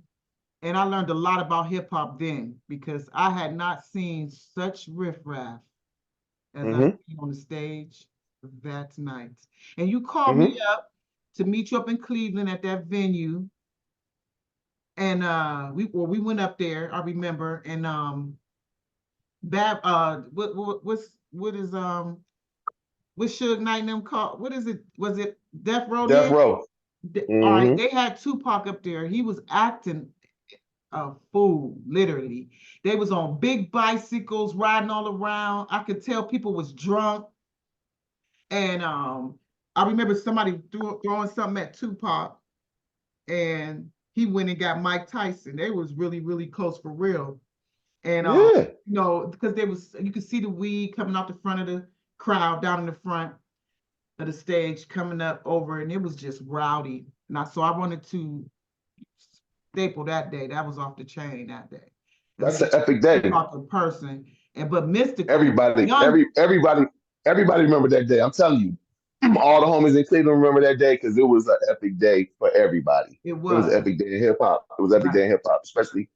and I learned a lot about hip hop then because I had not seen such riffraff as I Hmm. seen on the stage. That's nice. And you called me Hmm. up to meet you up in Cleveland at that venue. And we went up there, I remember, and Bab what's Suge Knight and them called? What is it? Was it Death Row Death there? Row. All right, Hmm. they had Tupac up there. He was acting a fool, literally. They was on big bicycles riding all around. I could tell people was drunk. And I remember somebody throwing something at Tupac, and he went and got Mike Tyson. They was really, really close for real. And Yeah. because you could see the weed coming out the front of the crowd down in the front of the stage coming up over, and it was just rowdy. So I wanted to staple that day. That was off the chain that day. And we That's got an epic day. Tupac in person. But mystical, Everybody, young, everybody remember that day. I'm telling you, all the homies in Cleveland remember that day because it was an epic day for everybody. it It was was an epic day in hip hop. It was an epic right. day in hip hop, especially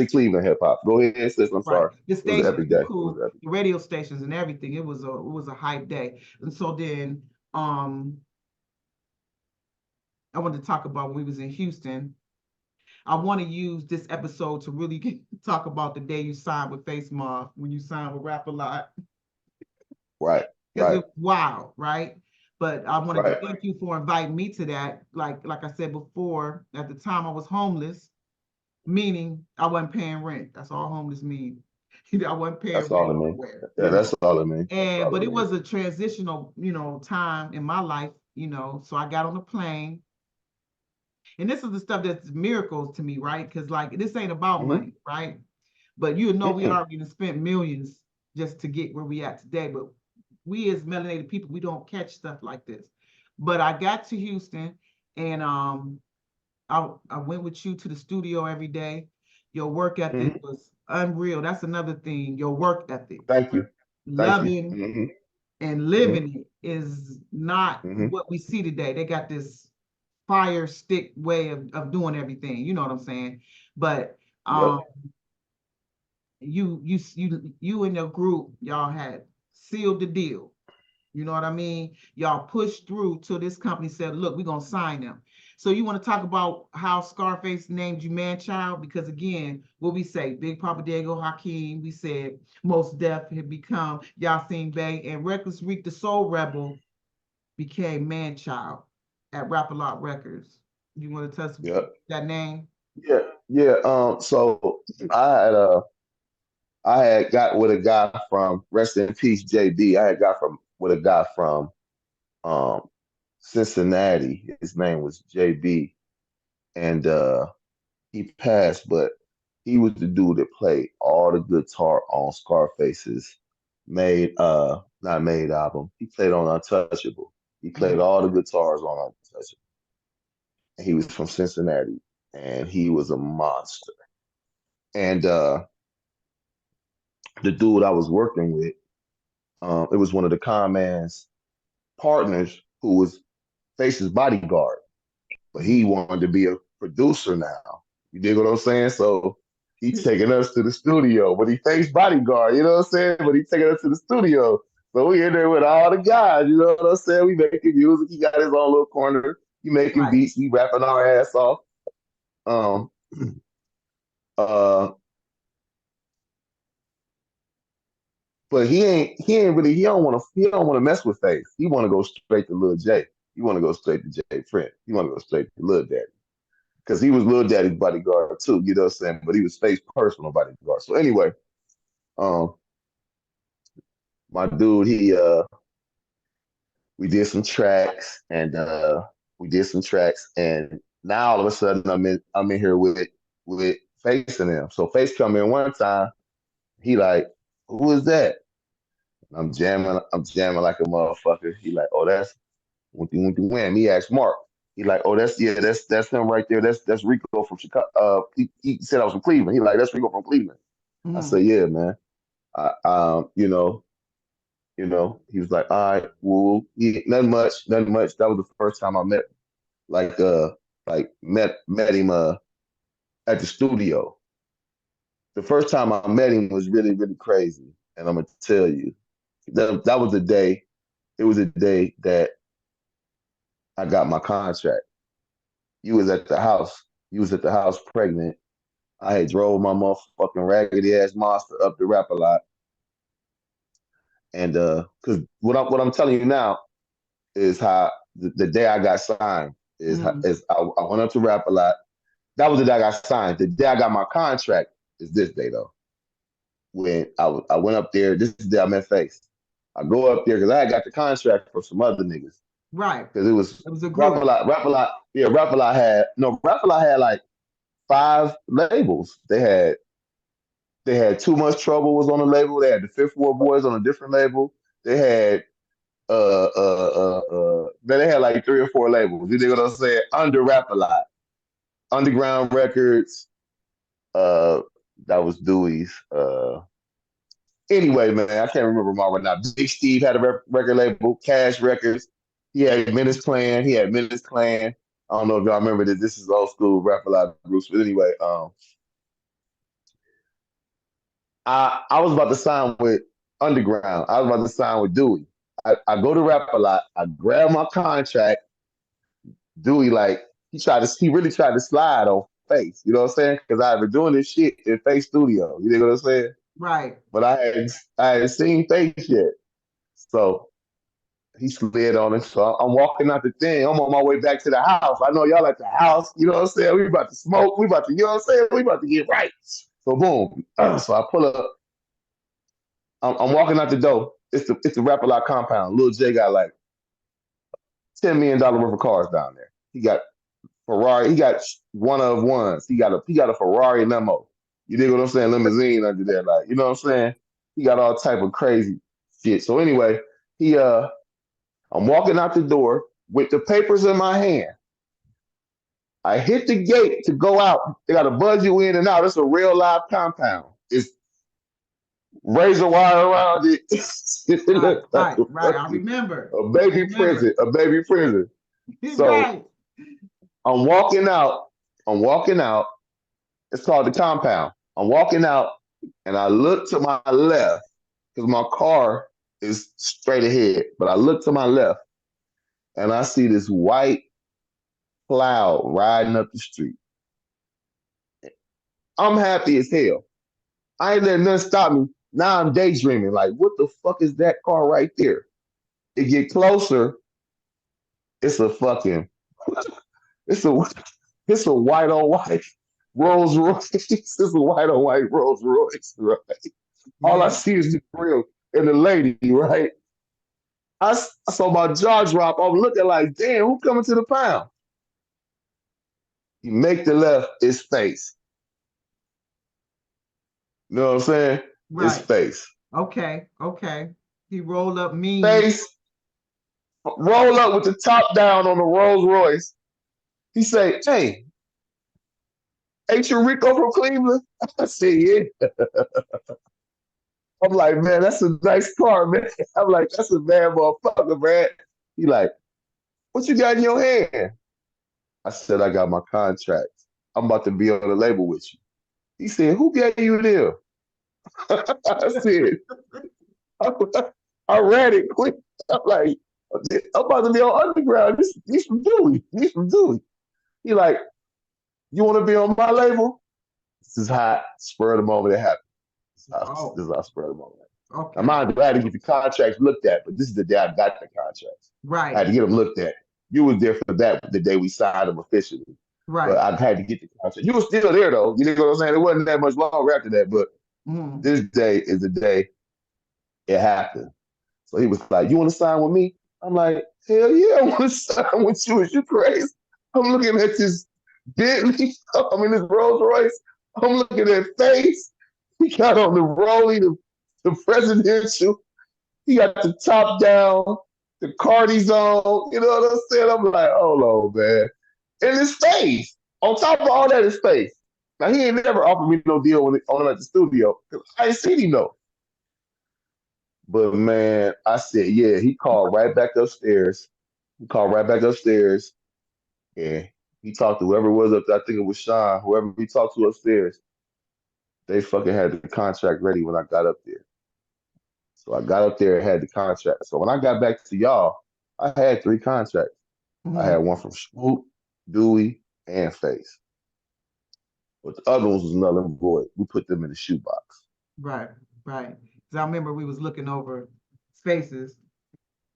Cleveland hip hop. Go ahead, sis. I'm Right. sorry. The It was an stations epic were day. It was cool, an epic. the radio stations and everything. It was a hype day. And so then I wanted to talk about when we was in Houston. I want to use this episode to really talk about the day you signed with FaceMob, when you signed with Rap A Lot, Right, because right, it was wild, right? But I wanted to right. thank you for inviting me to that. Like I said before, at the time I was homeless, meaning I wasn't paying rent. That's all homeless mean. I wasn't paying That's all rent it means. nowhere, Yeah, that's all it means. That's And all but it it means. was a transitional, time in my life, So I got on the plane, and this is the stuff that's miracles to me, right? Because like this ain't about Hmm. money, right? But you know we Hmm. already spent millions just to get where we at today. But we as melanated people, we don't catch stuff like this. But I got to Houston, and I went with you to the studio every day. Your work ethic Hmm. was unreal. That's another thing. Your work ethic, Thank you. Thank you. loving Hmm. and Hmm. living it is not Hmm. what we see today. They got this fire stick way of doing everything. You know what I'm saying? But Yep. um, you and your group, y'all had sealed the deal. You know what I mean? Y'all pushed through till this company said, look, we're gonna sign them. So you want to talk about how Scarface named you Manchild? Because again, what we say, Big Papa Diego Hakeem, we said Most Def had become Yasin Bey, and Reckless Reek the Soul Rebel became Manchild at Rap A Lot Records. You want to tell us Yep. that name? Yeah. Yeah. So I had got with a guy from rest in peace, JB. I had got from with a guy from um Cincinnati. His name was JB, and he passed, but he was the dude that played all the guitar on Scarface's made not made album. He played on Untouchable. He played Mhm. all the guitars on Untouchable. And he was from Cincinnati, and he was a monster. And the dude I was working with, it was one of the con man's partners who was Face's bodyguard, but he Mhm. wanted to be a producer now. You dig what I'm saying? So he taking us to the studio, but he Face bodyguard, you know what I'm saying? But he taking us to the studio. So we in there with all the guys, you know what I'm saying? We making music. He got his own little corner. He making Right. beats. We rapping our ass off. Um, uh, but he don't want to mess with Face. He want to go straight to Lil J. He want to go straight to J Print. He want to go straight to Lil Daddy because he was Lil Daddy's bodyguard too. You know what I'm saying? But he was Face's personal bodyguard. So anyway, um, my dude, we did some tracks and now all of a sudden I'm in here with Face and them. So Face come in one time, he like, who is that? I'm jamming like a motherfucker. He like, oh, that's when you win. He asked Mark. He like, oh, that's him right there. That's Rico from Chicago. He said I was from Cleveland. He like, that's Rico from Cleveland. I Mhm. said, yeah, man. He was like, all right, well, yeah, nothing much, nothing much. That was the first time I met, like, met him at the studio. The first time I met him was really, really crazy, and I'm gonna tell you that was the day. it was a day that I got my contract. You was at the house. You was at the house pregnant. I had drove my motherfucking raggedy ass monster up the rap a lot. And cause what I'm telling you now is how the day I got signed is I went up to rap a lot. That was the day I got signed. The day I got my contract is this day though. When I went up there, this is the day I met Face. I go up there because I had got the contract for some other niggas. Right. Because It was a Rap a group. lot, Rap a lot, yeah, Rap a lot had no Rap a lot had like 5 labels. They had Too Much Trouble was on the label. They had the Fifth Ward Boys on a different label. They had then they had like 3 or 4 labels. You know what I'm saying? Under Rap a lot, Underground Records. Uh, that was Dewey's. Anyway, man, I can't remember them all right now. Big Steve had a record label, Cash Records. He had Menace Clan. He had Menace Clan. I don't know if y'all remember that. This is old school rap a lot groups. But anyway, I was about to sign with Underground. I was about to sign with Dewey. I go to rap a lot. I grab my contract. Dewey he really tried to slide on Face. You know what I'm saying? Because I had been doing this shit in Face Studio. You know what I'm saying? Right. But I hadn't seen Face yet. So he slid on it. So I'm walking out the thing. I'm on my way back to the house. I know y'all at the house. You know what I'm saying? We about to smoke. We about to, you know what I'm saying? We about to get right. So boom. So I pull up. I'm walking out the door. It's the Rap a Lot compound. Lil J got like $10 million worth of cars down there. He got Ferrari. He got one of ones. He got a Ferrari limo. You dig what I'm saying? Limousine under there, like you know what I'm saying? He got all type of crazy shit. So anyway, he I'm walking out the door with the papers in my hand. I hit the gate to go out. They got to buzz you in and out. It's a real live compound. It's razor wire around it. It Right. looks like Right. I remember. a baby prison. A baby prison. So Right. I'm walking out. I'm walking out. It's called the compound. I'm walking out and I look to my left because my car is straight ahead. But I look to my left and I see this white cloud riding up the street. I'm happy as hell. I ain't letting nothing stop me. Now I'm daydreaming. Like, what the fuck is that car right there? It get closer. It's a fucking. It's a. It's a white on white Rolls Royce. It's a white on white Rolls Royce. Right. All I Yeah. see is the grill and the lady. Right. I saw my jaw drop. I'm looking like, damn, who coming to the pound? You make the left. It's Face. You know what I'm saying? It's Right. Face. Okay. Okay. He rolled up mean. Face roll up with the top down on the Rolls Royce. He say, "Hey, ain't you RECO from Cleveland?" I said, "Yeah." I'm like, "Man, that's a nice car, man." I'm like, "That's a bad motherfucker, man." He like, "What you got in your hand?" I said, "I got my contract. I'm about to be on the label with you." He said, "Who gave you them?" I said, "I read it quick." I'm like, "I'm about to be on Underground. This from Dewey. This from Dewey." He like, "You want to be on my label?" This is how spur of the moment it happened. Oh. This is how spur of the moment. I'm Okay. not glad to get the contracts looked at, but this is the day I got the contracts. I Right. had to get them looked at. You was there for that the day we signed them officially, but Right. I had to get the contract. You were still there though. You know what I'm saying? It wasn't that much longer after that, but Mm. this day is the day it happened. So he was like, "You want to sign with me?" I'm like, "Hell yeah, I want to sign with you. Is you crazy?" I'm looking at this Bentley. I'm in this Rolls Royce. I'm looking at Face. He got on the Rollie, the presidential. He got the top down, the Cardi's on. You know what I'm saying? I'm like, hold on, man. And his face. On top of all that, his face. Now, he ain't never offered me no deal on him at the studio. I ain't seen him, though. But, man, I said, yeah, he called right back upstairs. He called right back upstairs. And he talked to whoever it was up there. I think it was Sean. Whoever he talked to upstairs. They fucking had the contract ready when I got up there. So I got up there and had the contract. So when I got back to y'all, I had 3 contracts. I had Mhm. one from Swoop, Dewey, and Face. But the other ones was null and void. We put them in the shoebox. Right, right. Because I remember we was looking over spaces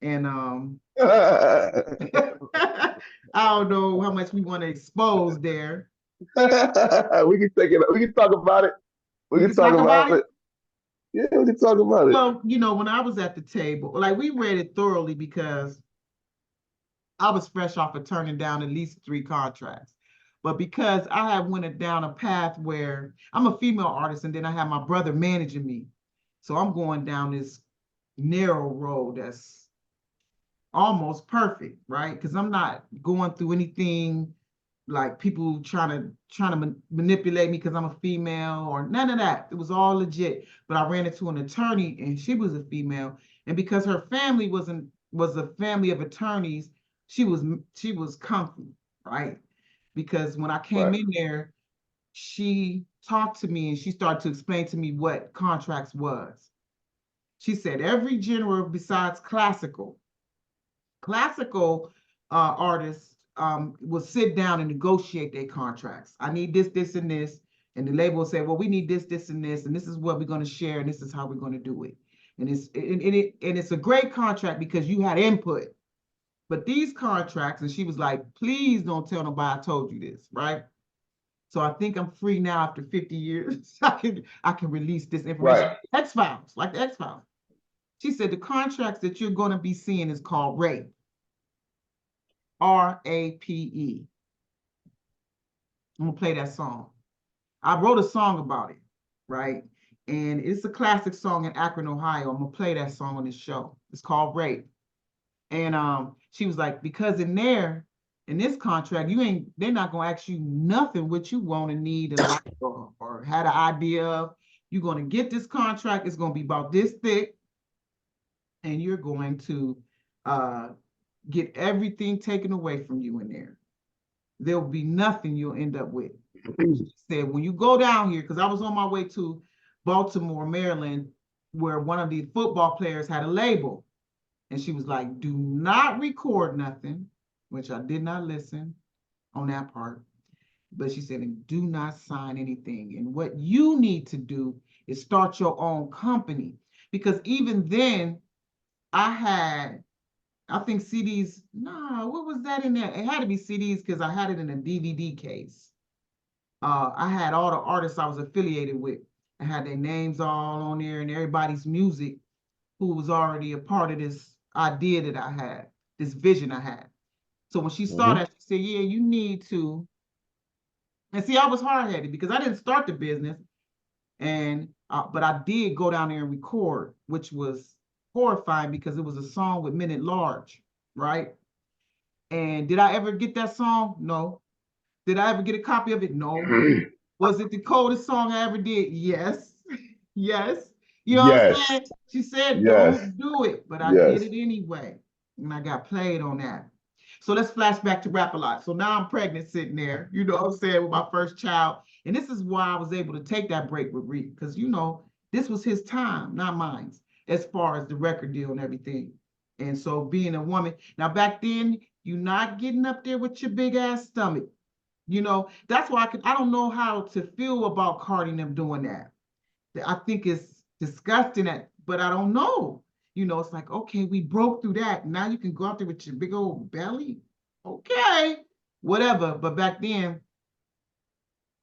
and I don't know how much we want to expose there. We can take it. We can talk about it. We We can can talk talk about about it. it. Yeah, we can talk about it. Well, when I was at the table, like we read it thoroughly because I was fresh off of turning down at least 3 contracts. But because I had went down a path where I'm a female artist and then I have my brother managing me. So I'm going down this narrow road that's almost perfect, right? Because I'm not going through anything like people trying to manipulate me because I'm a female or none of that. It was all legit. But I ran into an attorney and she was a female, and because her family was a family of attorneys, she was comfy, right? Because when I came Right. in there, she talked to me and she started to explain to me what contracts was. She said every genre besides classical artists will sit down and negotiate their contracts. I need this, this, and this. And the label will say, well, we need this, this, and this is what we're going to share, and this is how we're going to do it. And it's a great contract because you had input. But these contracts, and she was like, please don't tell nobody I told you this, right? So I think I'm free now after 50 years. I can release this information. Right. X-Files, like the X-Files. She said the contracts that you're going to be seeing is called rape. RAPE. I'm gonna play that song. I wrote a song about it, right? And it's a classic song in Akron, Ohio. I'm gonna play that song on this show. It's called Rape. And she was like, because in this contract, they're not gonna ask you nothing what you want and need and like or had an idea of. You're gonna get this contract, it's gonna be about this thick, and you're going to get everything taken away from you in there. There'll be nothing you'll end up with. She said, when you go down here, because I was on my way to Baltimore, Maryland, where one of the football players had a label. And she was like, do not record nothing, which I did not listen on that part. But she said, and do not sign anything. And what you need to do is start your own company. Because even then, I think CDs, no, what was that in there? It had to be CDs because I had it in a DVD case. I had all the artists I was affiliated with. I had their names all on there and everybody's music who was already a part of this idea that I had, this vision I had. So when she saw Mm-hmm. that, she said, yeah, you need to. And see, I was hard-headed because I didn't start the business. But I did go down there and record, which was horrifying because it was a song with Men at Large, right? And did I ever get that song? No. Did I ever get a copy of it? No. Was it the coldest song I ever did? Yes. Yes. You know what I'm Yes. saying? She said, Yes. don't do it, but I did Yes. it anyway. And I got played on that. So let's flash back to Rap A Lot. So now I'm pregnant sitting there, you know what I'm saying, with my first child. And this is why I was able to take that break with Reek, because, this was his time, not mine, as far as the record deal and everything. And so being a woman, now back then, you're not getting up there with your big ass stomach. That's why I don't know how to feel about Cardi and them doing that. I think it's disgusting, but I don't know. It's like, okay, we broke through that. Now you can go out there with your big old belly. Okay, whatever. But back then,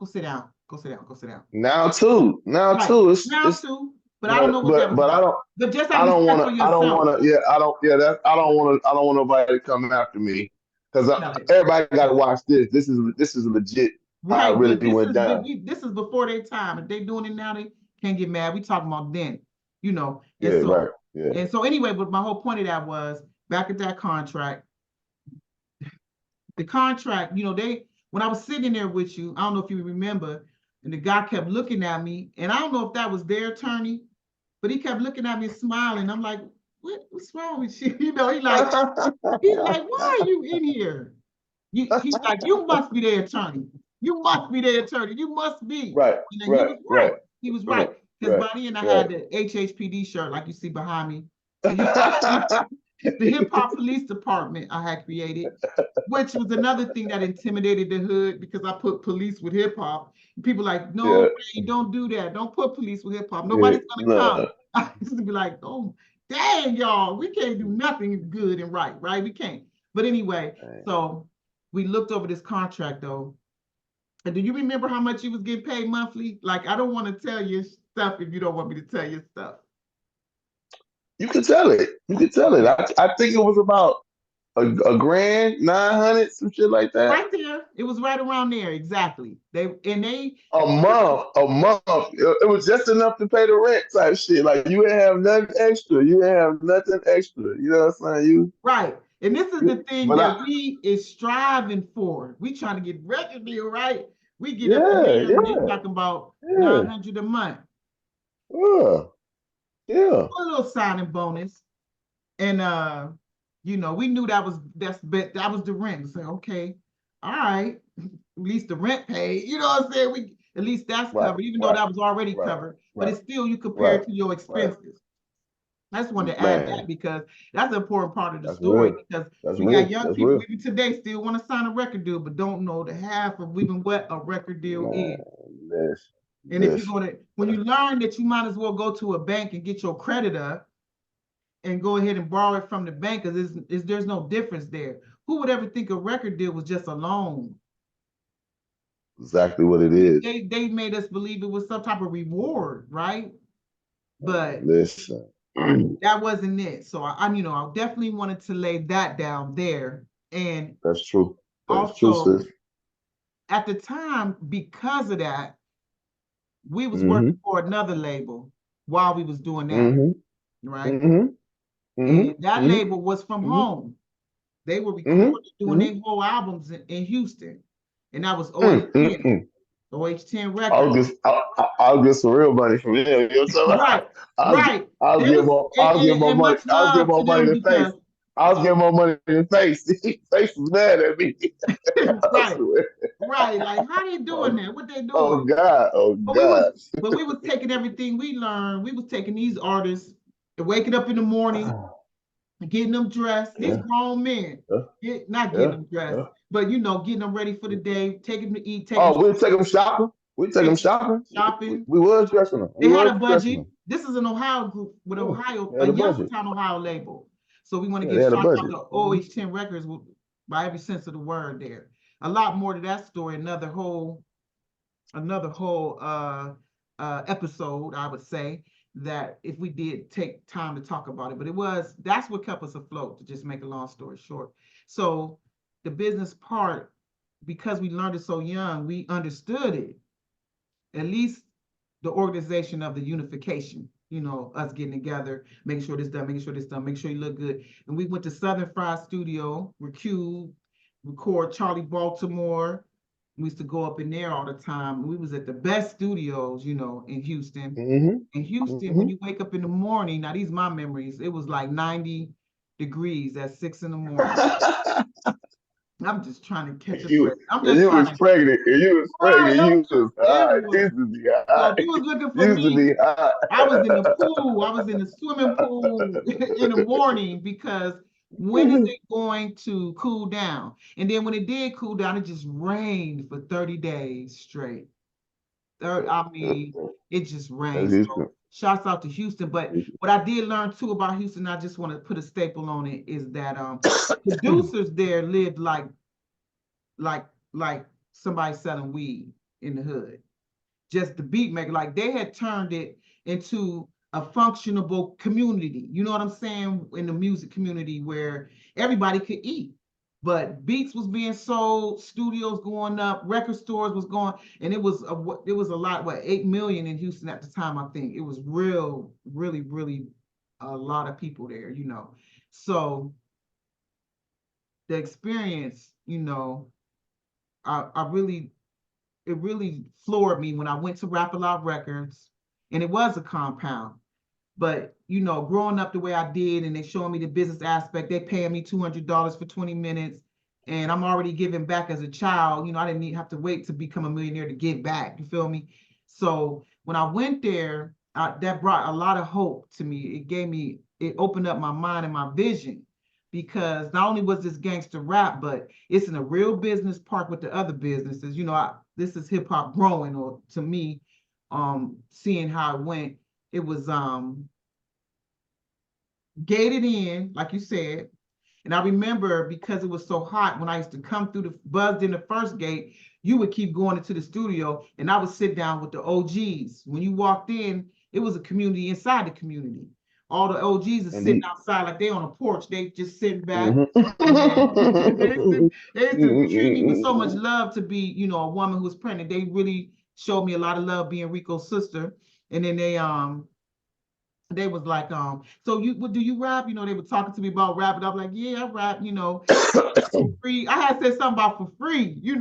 go sit down, go sit down, go sit down. Now Right, too, now it's too, but I don't know what that was but about. But just I have don't respect want for to. I don't yourself. want to. Yeah, I don't. Yeah, that I don't want nobody to come after me because Right, everybody got to watch this. This is legit. How it right. But really this went is down. this is before their time. If they doing it now, they can't get mad. We talking about then, And Yeah, right. so Yeah. anyway, but my whole point of that was back at that contract. The contract, when I was sitting there with you, I don't know if you remember, and the guy kept looking at me, and I don't know if that was their attorney, but he kept looking at me smiling. I'm like, what's wrong with you? He's like, why are you in here? He's like, you must be their attorney. You must be their attorney. You must be. Right. And then he Right. was right. Right. He was Right. right. because by then I had the HHPD shirt like you see behind me. The hip hop police department I had created, which was another thing that intimidated the hood because I put police with hip hop. People like, no, Ray, don't do that. Don't put police with hip hop. Nobody's gonna come. I used to be like, oh, dang, y'all, we can't do nothing good and right? We can't. But anyway, so we looked over this contract though. And do you remember how much you was getting paid monthly? Like, I don't want to tell you stuff if you don't want me to tell you stuff. You can tell it. You can tell it. I think it was about a grand, 900, some shit like that. Right there. It was right around there, exactly. They a month. It was just enough to pay the rent type shit. Like you didn't have nothing extra. You didn't have nothing extra. You know what I'm saying? Right. And this is the thing that we is striving for. We trying to get record deal, right? We get up here and they talking about 900 a month. Yeah. A little signing bonus. And you know, we knew that was the rent. So okay, all right, at least the rent paid. You know what I'm saying? At least that's covered, even though that was already covered. But it's still you compare it to your expenses. I just wanted to add that because that's an important part of the story because we got young people even today still want to sign a record deal, but don't know the half of even what a record deal is. And if you're when you learn that you might as well go to a bank and get your credit up and go ahead and borrow it from the bank because there's no difference there. Who would ever think a record deal was just a loan? Exactly what it is. They made us believe it was some type of reward, right? But listen, that wasn't it. So I definitely wanted to lay that down there. And that's true. That's also, true, sis. At the time, because of that, we was working for another label while we was doing that, right? And that label was from home. They were recording, doing their whole albums in Houston, and that was OH10. OH10 Records. I'll get some real money from them. You know what I'm saying? Right. I'll give more money. I'll give more money to Face. I'll give more money to Face. Face is mad at me. Right. Like, how they doing that? What they doing? Oh God. But we was taking everything we learned. We was taking these artists and waking up in the morning, getting them dressed. These grown men, not getting them dressed, but getting them ready for the day, taking them to eat. We'll take them shopping. We was dressing them. They had a budget. This is an Ohio group with a Youngstown, Ohio label. So we want to give shout out to OH10 Records by every sense of the word there. A lot more to that story. Another whole episode, I would say, that if we did take time to talk about it, but that's what kept us afloat, to just make a long story short. So the business part, because we learned it so young, we understood it. At least the organization of the unification, us getting together, making sure this done, making sure you look good. And we went to Southern Fried Studio, record Charlie Baltimore. We used to go up in there all the time. We was at the best studios, in Houston. In Houston, when you wake up in the morning, now these are my memories, it was like 90 degrees at 6 a.m. I'm just trying to catch a breath. You was pregnant. You was pregnant. You was hot. Used to be hot. So he was looking for me. I was in the pool. I was in the swimming pool in the morning because when is it going to cool down? And then when it did cool down, it just rained for 30 days straight. It just rained. So shouts out to Houston. But what I did learn too about Houston, I just want to put a staple on it, is that producers there lived like somebody selling weed in the hood. Just the beat maker, like they had turned it into a functionable community. You know what I'm saying? In the music community where everybody could eat. But beats was being sold, studios going up, record stores was going, and it was a lot, 8 million in Houston at the time, I think. It was really a lot of people there, So the experience, it really floored me when I went to Rap A Lot Records, and it was a compound. But, growing up the way I did, and they showing me the business aspect, they paying me $200 for 20 minutes, and I'm already giving back as a child. I didn't have to wait to become a millionaire to give back. You feel me? So when I went there, that brought a lot of hope to me. It opened up my mind and my vision, because not only was this gangster rap, but it's in a real business park with the other businesses. This is hip hop growing, or to me, seeing how it went, it was gated in, like you said. And I remember, because it was so hot, when I used to come through buzzed in the first gate, you would keep going into the studio, and I would sit down with the OGs. When you walked in, it was a community inside the community. All the OGs are sitting Indeed. outside like they on a porch. They just sitting back. Mhm. And then they used to treat me with so much love to be, a woman who was pregnant. They really showed me a lot of love being Rico's sister. And then they was like, so do you rap? They were talking to me about rap, and I'm like, yeah, I rap, for free. I had said something about for free, and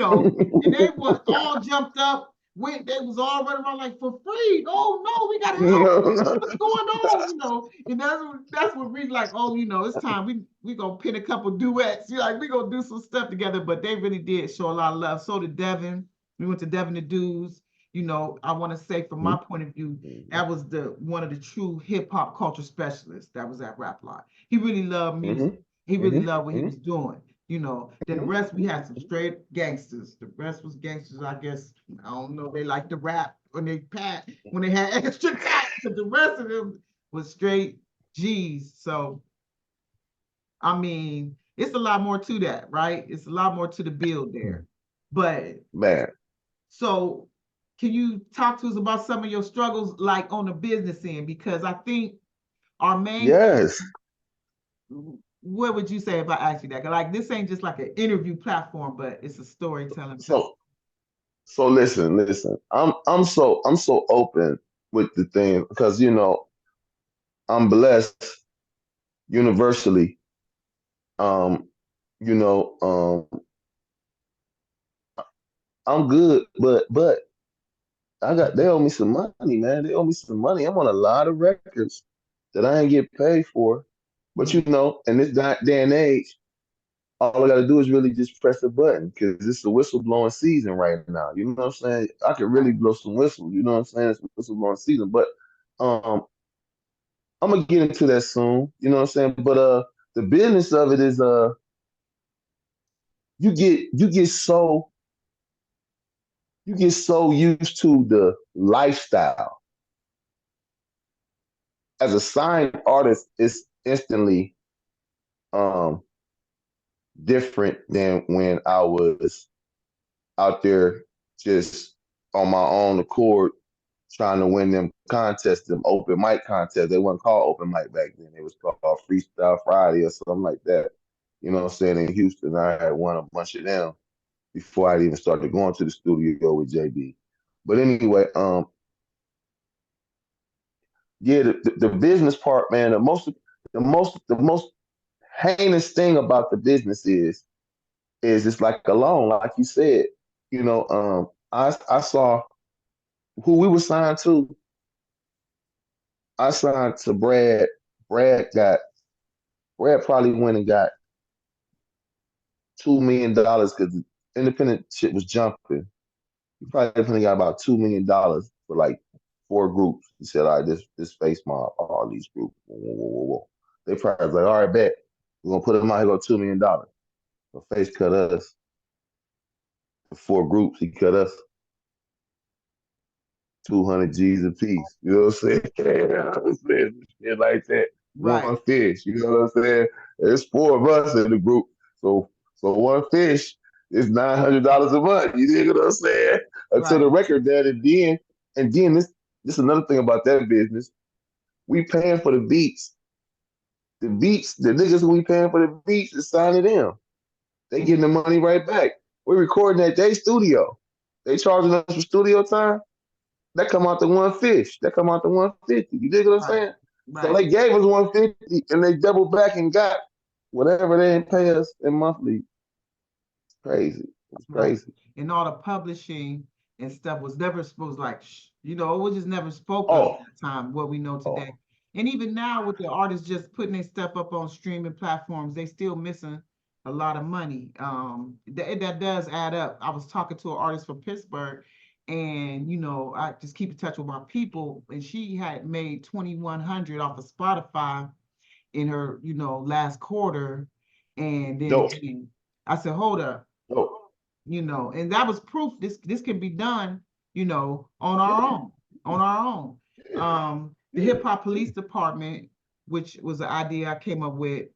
they was all jumped up, they was all running around like, for free. Oh no, we gotta help. What's going on? And that's what we like, oh, it's time. We gonna pin a couple duets. We gonna do some stuff together. But they really did show a lot of love. So did Devin. We went to Devin the Dudes. I want to say, from my point of view, that was one of the true hip hop culture specialists that was at Rap Lot. He really loved music. He really loved what he was doing. Then the rest, we had some straight gangsters. The rest was gangsters, I guess. I don't know. They liked to rap when they had extra cash, but the rest of them was straight G's. So, I mean, it's a lot more to that, right? It's a lot more to the build there. But Man, so, can you talk to us about some of your struggles, like on the business end? Because I think our main thing, yes. what would you say if I asked you that? Like, this ain't just like an interview platform, but it's a storytelling platform. So listen. I'm so open with the thing because I'm blessed universally. Um, you know, I'm good, but they owe me some money, man. They owe me some money. I'm on a lot of records that I ain't get paid for. But in this day and age, all I gotta do is really just press a button because it's the whistleblowing season right now. You know what I'm saying? I could really blow some whistles. You know what I'm saying? It's whistleblowing season. But um, I'm gonna get into that soon. You know what I'm saying? But the business of it is you get so used to the lifestyle. As a signed artist, it's instantly um different than when I was out there just on my own accord trying to win them contests, them open mic contests. They weren't called open mic back then. It was called Freestyle Friday or something like that. You know what I'm saying? In Houston, I had won a bunch of them before I even started going to the studio with JB. But anyway, yeah, the business part, man, the most heinous thing about the business is it's like a loan, like you said. I saw who we were signed to. I signed to Brad. Brad probably went and got $2 million because independent shit was jumping. He probably got about $2 million for like 4 groups. He said, all right, this FACEMOB, all these groups. Whoa, whoa, whoa, whoa, whoa. They probably was like, all right, bet. We're gonna put him out here, go $2 million. The Face cut us for 4 groups. He cut us 200 G's a piece. You know what I'm saying? I'm saying shit like that. Right. One fish. You know what I'm saying? There's 4 of us in the group, so one fish is $900 a month. You dig what I'm saying? Until the Right. record that, and then this is another thing about that business. We paying for the beats. The beats, the niggas who we paying for the beats is signing them. They getting the money right back. We're recording at their studio. They charging us for studio time. That come out to one fish. That come out to 150. You dig what I'm Right. saying? So Right. they gave us 150 and they doubled back and got whatever they didn't pay us in monthly. It's crazy. It's Right. crazy. And all the publishing and stuff was never supposed, like, it was just never spoke of at Oh, that time, what we know today. oh, And even now, with the artists just putting their stuff up on streaming platforms, they still missing a lot of money. That does add up. I was talking to an artist from Pittsburgh, And, you know, I just keep in touch with my people. And she had made 2,100 off of Spotify in her, you know, last quarter. And then Dope. again, I said, hold up, Dope. you know, and that was proof this can be done, you know, on Yeah. our own, on our own. Yeah. The Yeah. hip hop police department, which was an idea I came up with,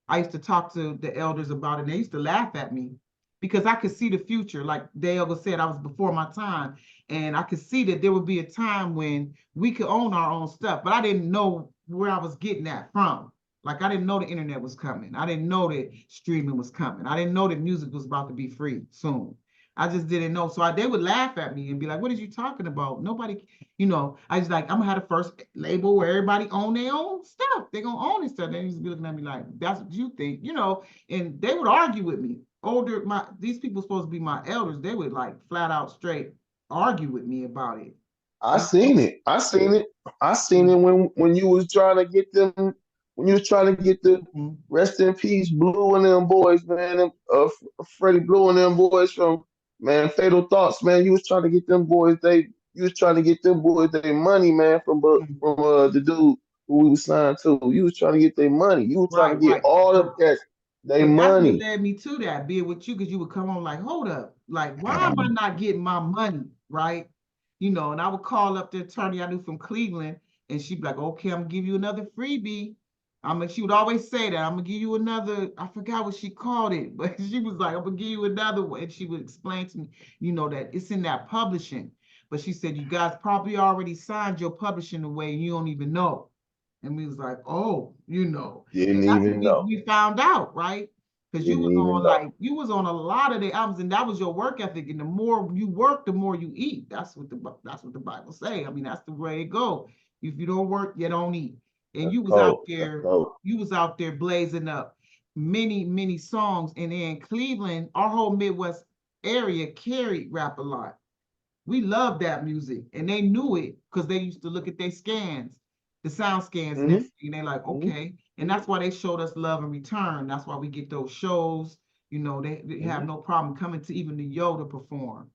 I used to talk to the elders about it, and they used to laugh at me because I could see the future. Like Dale said, I was before my time, and I could see that there would be a time when we could own our own stuff, but I didn't know where I was getting that from. Like I didn't know the internet was coming. I didn't know that streaming was coming. I didn't know that music was about to be free soon. I just didn't know. So they would laugh at me and be like, "What are you talking about? Nobody, you know." I was like, "I'm gonna have the first label where everybody own their own stuff. They're gonna own this stuff." They used to be looking at me like, "That's what you think," you know. And they would argue with me. These people supposed to be my elders. They would like flat out straight argue with me about it. I You seen know? it. I seen it. I seen it when you was trying to get them, when you was trying to get the Mhm. rest in peace Blue and them boys, man. Freddie Blue and them boys from, man, Fatal Thoughts, man. You was trying to get them boys. You was trying to get them boys their money, man, from the dude who we was signed to. You was trying to get their money. You was trying to Right, get right. all of that their But that's what money. led me to that, being with you, because you would come on like, hold up, like, why am I not getting my money, right? You know, and I would call up the attorney I knew from Cleveland, and she'd be like, okay, I'm gonna give you another freebie. She would always say that, I'm gonna give you another, I forgot what she called it, but she was like, I'm gonna give you another one. And she would explain to me, you know, that it's in that publishing. But she said, you guys probably already signed your publishing away and you don't even know. And we was like, oh, you know. And Didn't that's what even know. we found out, right? Because Didn't even know. you was on a lot of the albums, and that was your work ethic. And the more you work, the more you eat. That's what the Bible say. I mean, that's the way it go. If you don't work, you don't eat. And That's cold. That's you was out there blazing up many, many songs. And in Cleveland, our whole Midwest area carried rap a lot. We loved that music, and they knew it because they used to look at their scans, the sound scans and dope. everything. And they like, Hmm. okay. And that's why they showed us love and return. That's why we get those shows. You know, they have Hmm. no problem coming to even the Yo to perform.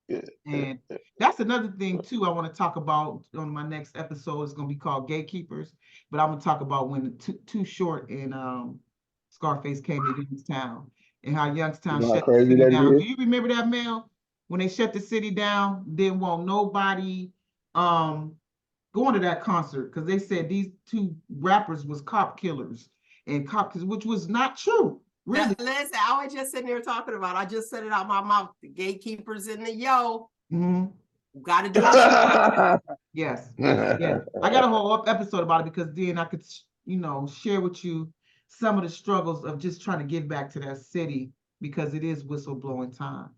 Yeah, yeah, And that's another thing too I want to talk about on my next episode. Is going to be called Gatekeepers, but I'm going to talk about when Too Short and Scarface came to Youngstown, and how you Youngstown know how shut the crazy city that down. is? Do you remember that, Mel? When they shut the city down, didn't want nobody um going to that concert because they said these two rappers was cop killers and cop killers, which was not true, really. Listen, I was just sitting there talking about, I just said it out my mouth. The gatekeepers in the Yo, Mhm. got to do a show. Yes, yes. I got a whole episode about it because then I could, you know, share with you some of the struggles of just trying to give back to that city because it is whistleblowing time.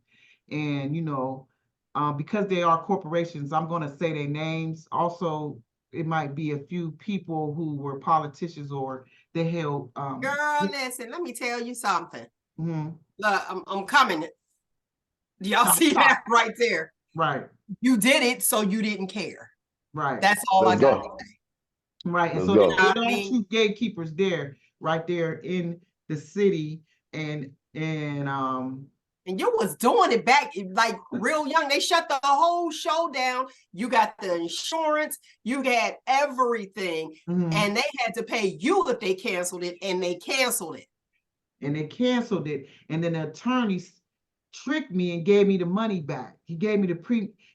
And, you know, because they are corporations, I'm going to say their names. Also, it might be a few people who were politicians or they held. Girl, listen, let me tell you something. Mhm. Look, I'm coming. Y'all see that right there? Right, You did it, so you didn't care. right. That's all I Let's got to go. say. Right. And Let's so You go. know they what I are mean? two gatekeepers there, right there in the city. And you was doing it back like real young. They shut the whole show down. You got the insurance, you got everything, Mhm. and they had to pay you if they canceled it, and they canceled it. And they canceled it. And then the attorneys tricked me and gave me the money back. He gave me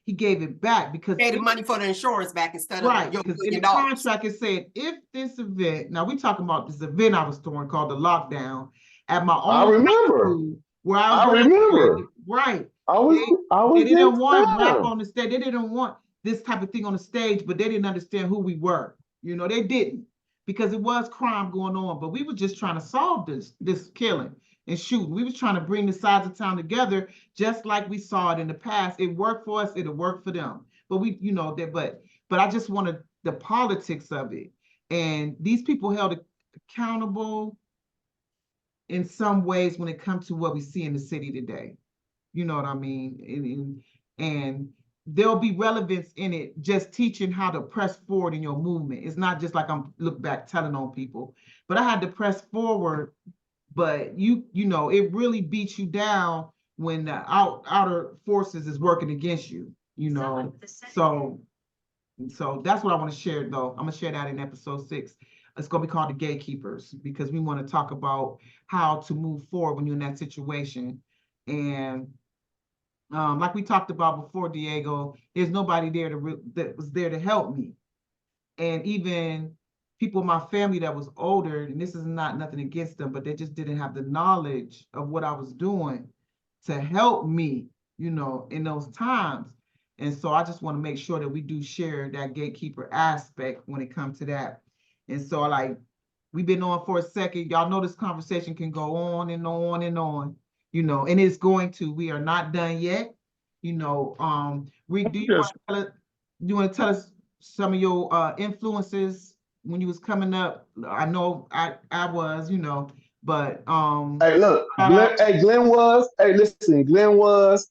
he gave it back because Pay the money for the insurance back instead of right, your because in the $1 million. contract it said if this event, now we talking about this event I was doing called the lockdown at my I own high remember. school where I I graduated, remember. right. I They was I they was in didn't want rap town. on the stage. They didn't want this type of thing on the stage, but they didn't understand who we were. You know, they didn't because it was crime going on, but we were just trying to solve this killing and shooting. We was trying to bring the sides of town together, just like we saw it in the past. It worked for us. It'll work for them. But we, you know, that. But I just wanted the politics of it, and these people held accountable in some ways when it comes to what we see in the city today. You know what I mean? And there'll be relevance in it, just teaching how to press forward in your movement. It's not just like I'm look back telling on people, but I had to press forward. But you know, it really beats you down when the outer forces is working against you, you know. So that's what I want to share though. I'm gonna share that in episode 6. It's gonna be called The Gatekeepers, because we want to talk about how to move forward when you're in that situation. And like we talked about before, Diego, there's nobody there that was there to help me. And even people in my family that was older, and this is not nothing against them, but they just didn't have the knowledge of what I was doing to help me, you know, in those times. And so I just want to make sure that we do share that gatekeeper aspect when it comes to that. And so like, we've been on for a second. Y'all know this conversation can go on and on and on, you know, and it's going to. We are not done yet. You know, do you want to tell us some of your influences when you was coming up? I know I was, you know, but Hey, look, Glenn was. Hey, listen, Glenn was.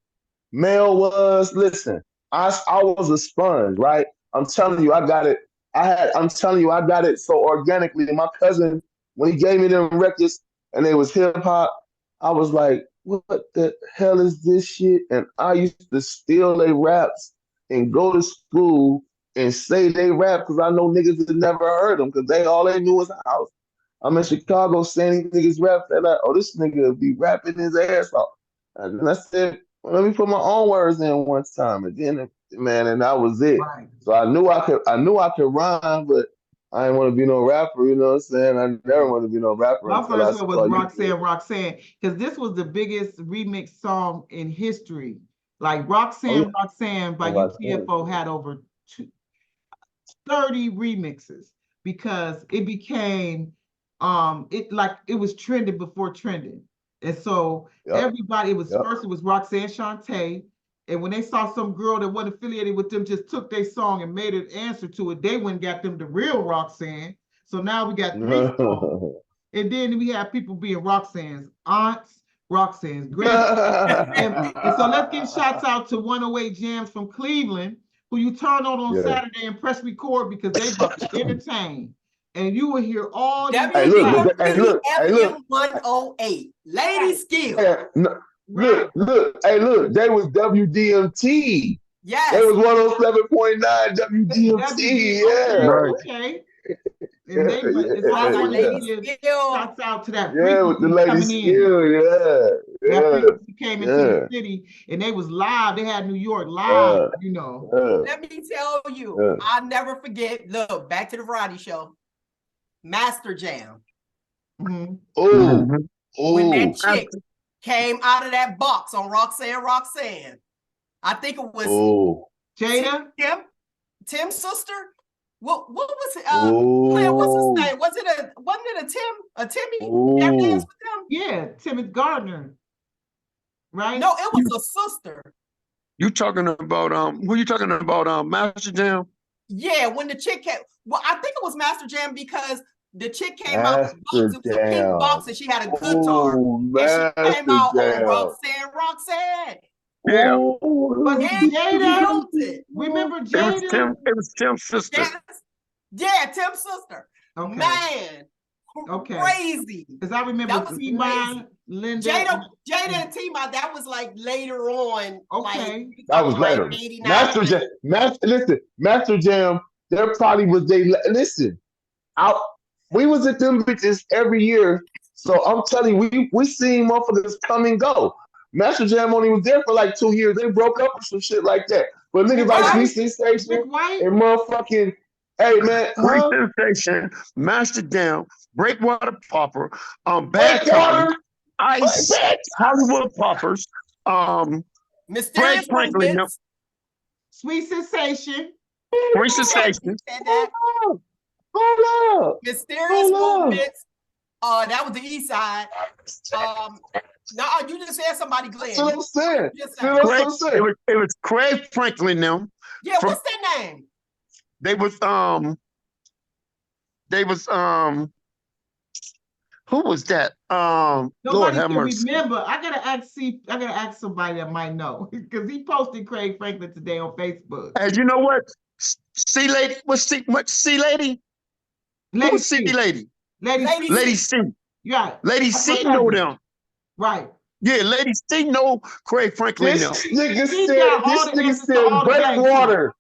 Mel was. Listen, I was a sponge, right? I'm telling you, I got it. I'm telling you, I got it so organically. And my cousin, when he gave me them records and they was hip hop, I was like, what the hell is this shit? And I used to steal their raps and go to school and say they rap because I know niggas that never heard them because all they knew was house. I'm in Chicago saying niggas rap. They're like, oh, this nigga be rapping his ass off. And I said, well, let me put my own words in one time. And then, man, and that was it. right. So I knew I could rhyme, but I didn't want to be no rapper, you know what I'm saying? I never want to be no rapper My until I first one was saw you. Roxanne, because this was the biggest remix song in history. Like Roxanne by UTFO had over 30 remixes because it became it was trending before trending. And so everybody, first it was Roxanne Shante. And when they saw some girl that wasn't affiliated with them just took their song and made an answer to it, they went and got them the real Roxanne. So now we got 3 songs. And then we have people being Roxanne's aunts, Roxanne's grandparents. and so let's give shouts out to 108 Jams from Cleveland, who you turn on Saturday and press record because they about to entertain. And you will hear all these. Hey, look, FM 108. Lady Skill. Hey, look, they was WDMT. Yes. They was 107.9 WDMT. Yeah. Right. Okay. And they shouts out to that with the Lady Skill, That frequency came into the city and they was live. They had New York live, you know. Let me tell you, I'll never forget. Look, back to the variety show. Master Jam. Mm-hmm. When that chick came out of that box on Roxanne. I think it was Jada? Tim's sister. What was it? What's his name? Wasn't it a Timmy? That dance with them? Yeah, Timmy Gardner. Right? No, it was a sister. You talking about who you talking about? Master Jam? Yeah, when the chick came, well, I think it was Master Jam because the chick came out with a pink box and she had a guitar. And she came out on Roxanne. Yeah. But Jada, remember Jada? It was Tim's sister. Yeah, Tim's sister. Okay. Man. Okay. Crazy. Because I remember T-Ma, Linda. Jada and T-Ma, that was like later on. Okay. Like, that was later. Master Jam, there probably was listen. We was at them bitches every year. So I'm telling you, we seen motherfuckers come and go. Master Jam only was there for like 2 years. They broke up or some shit like that. But niggas like Sweet Sensation and motherfucking, hey man, Sweet Sensation, Master Jam, Breakwater Popper, Bad Company, Ice, Hollywood Poppers, Mysterious Movements, Sweet Sensation, Hold up. Mysterious Movements. That was the East Side. No, you just said somebody, Glenn. That's what I'm saying. It was Craig Franklin them. Yeah, what's their name? They was who was that? Lord have mercy. Remember, I gotta ask somebody that might know because he posted Craig Franklin today on Facebook. And you know what? C Lady, what's C Lady? Who was C Lady? Lady C. Yeah. Lady C know them. Right. Yeah, Lady C know Craig Franklin This now. nigga He said, got all this the nigga answers to said all the gang shit. breakwater.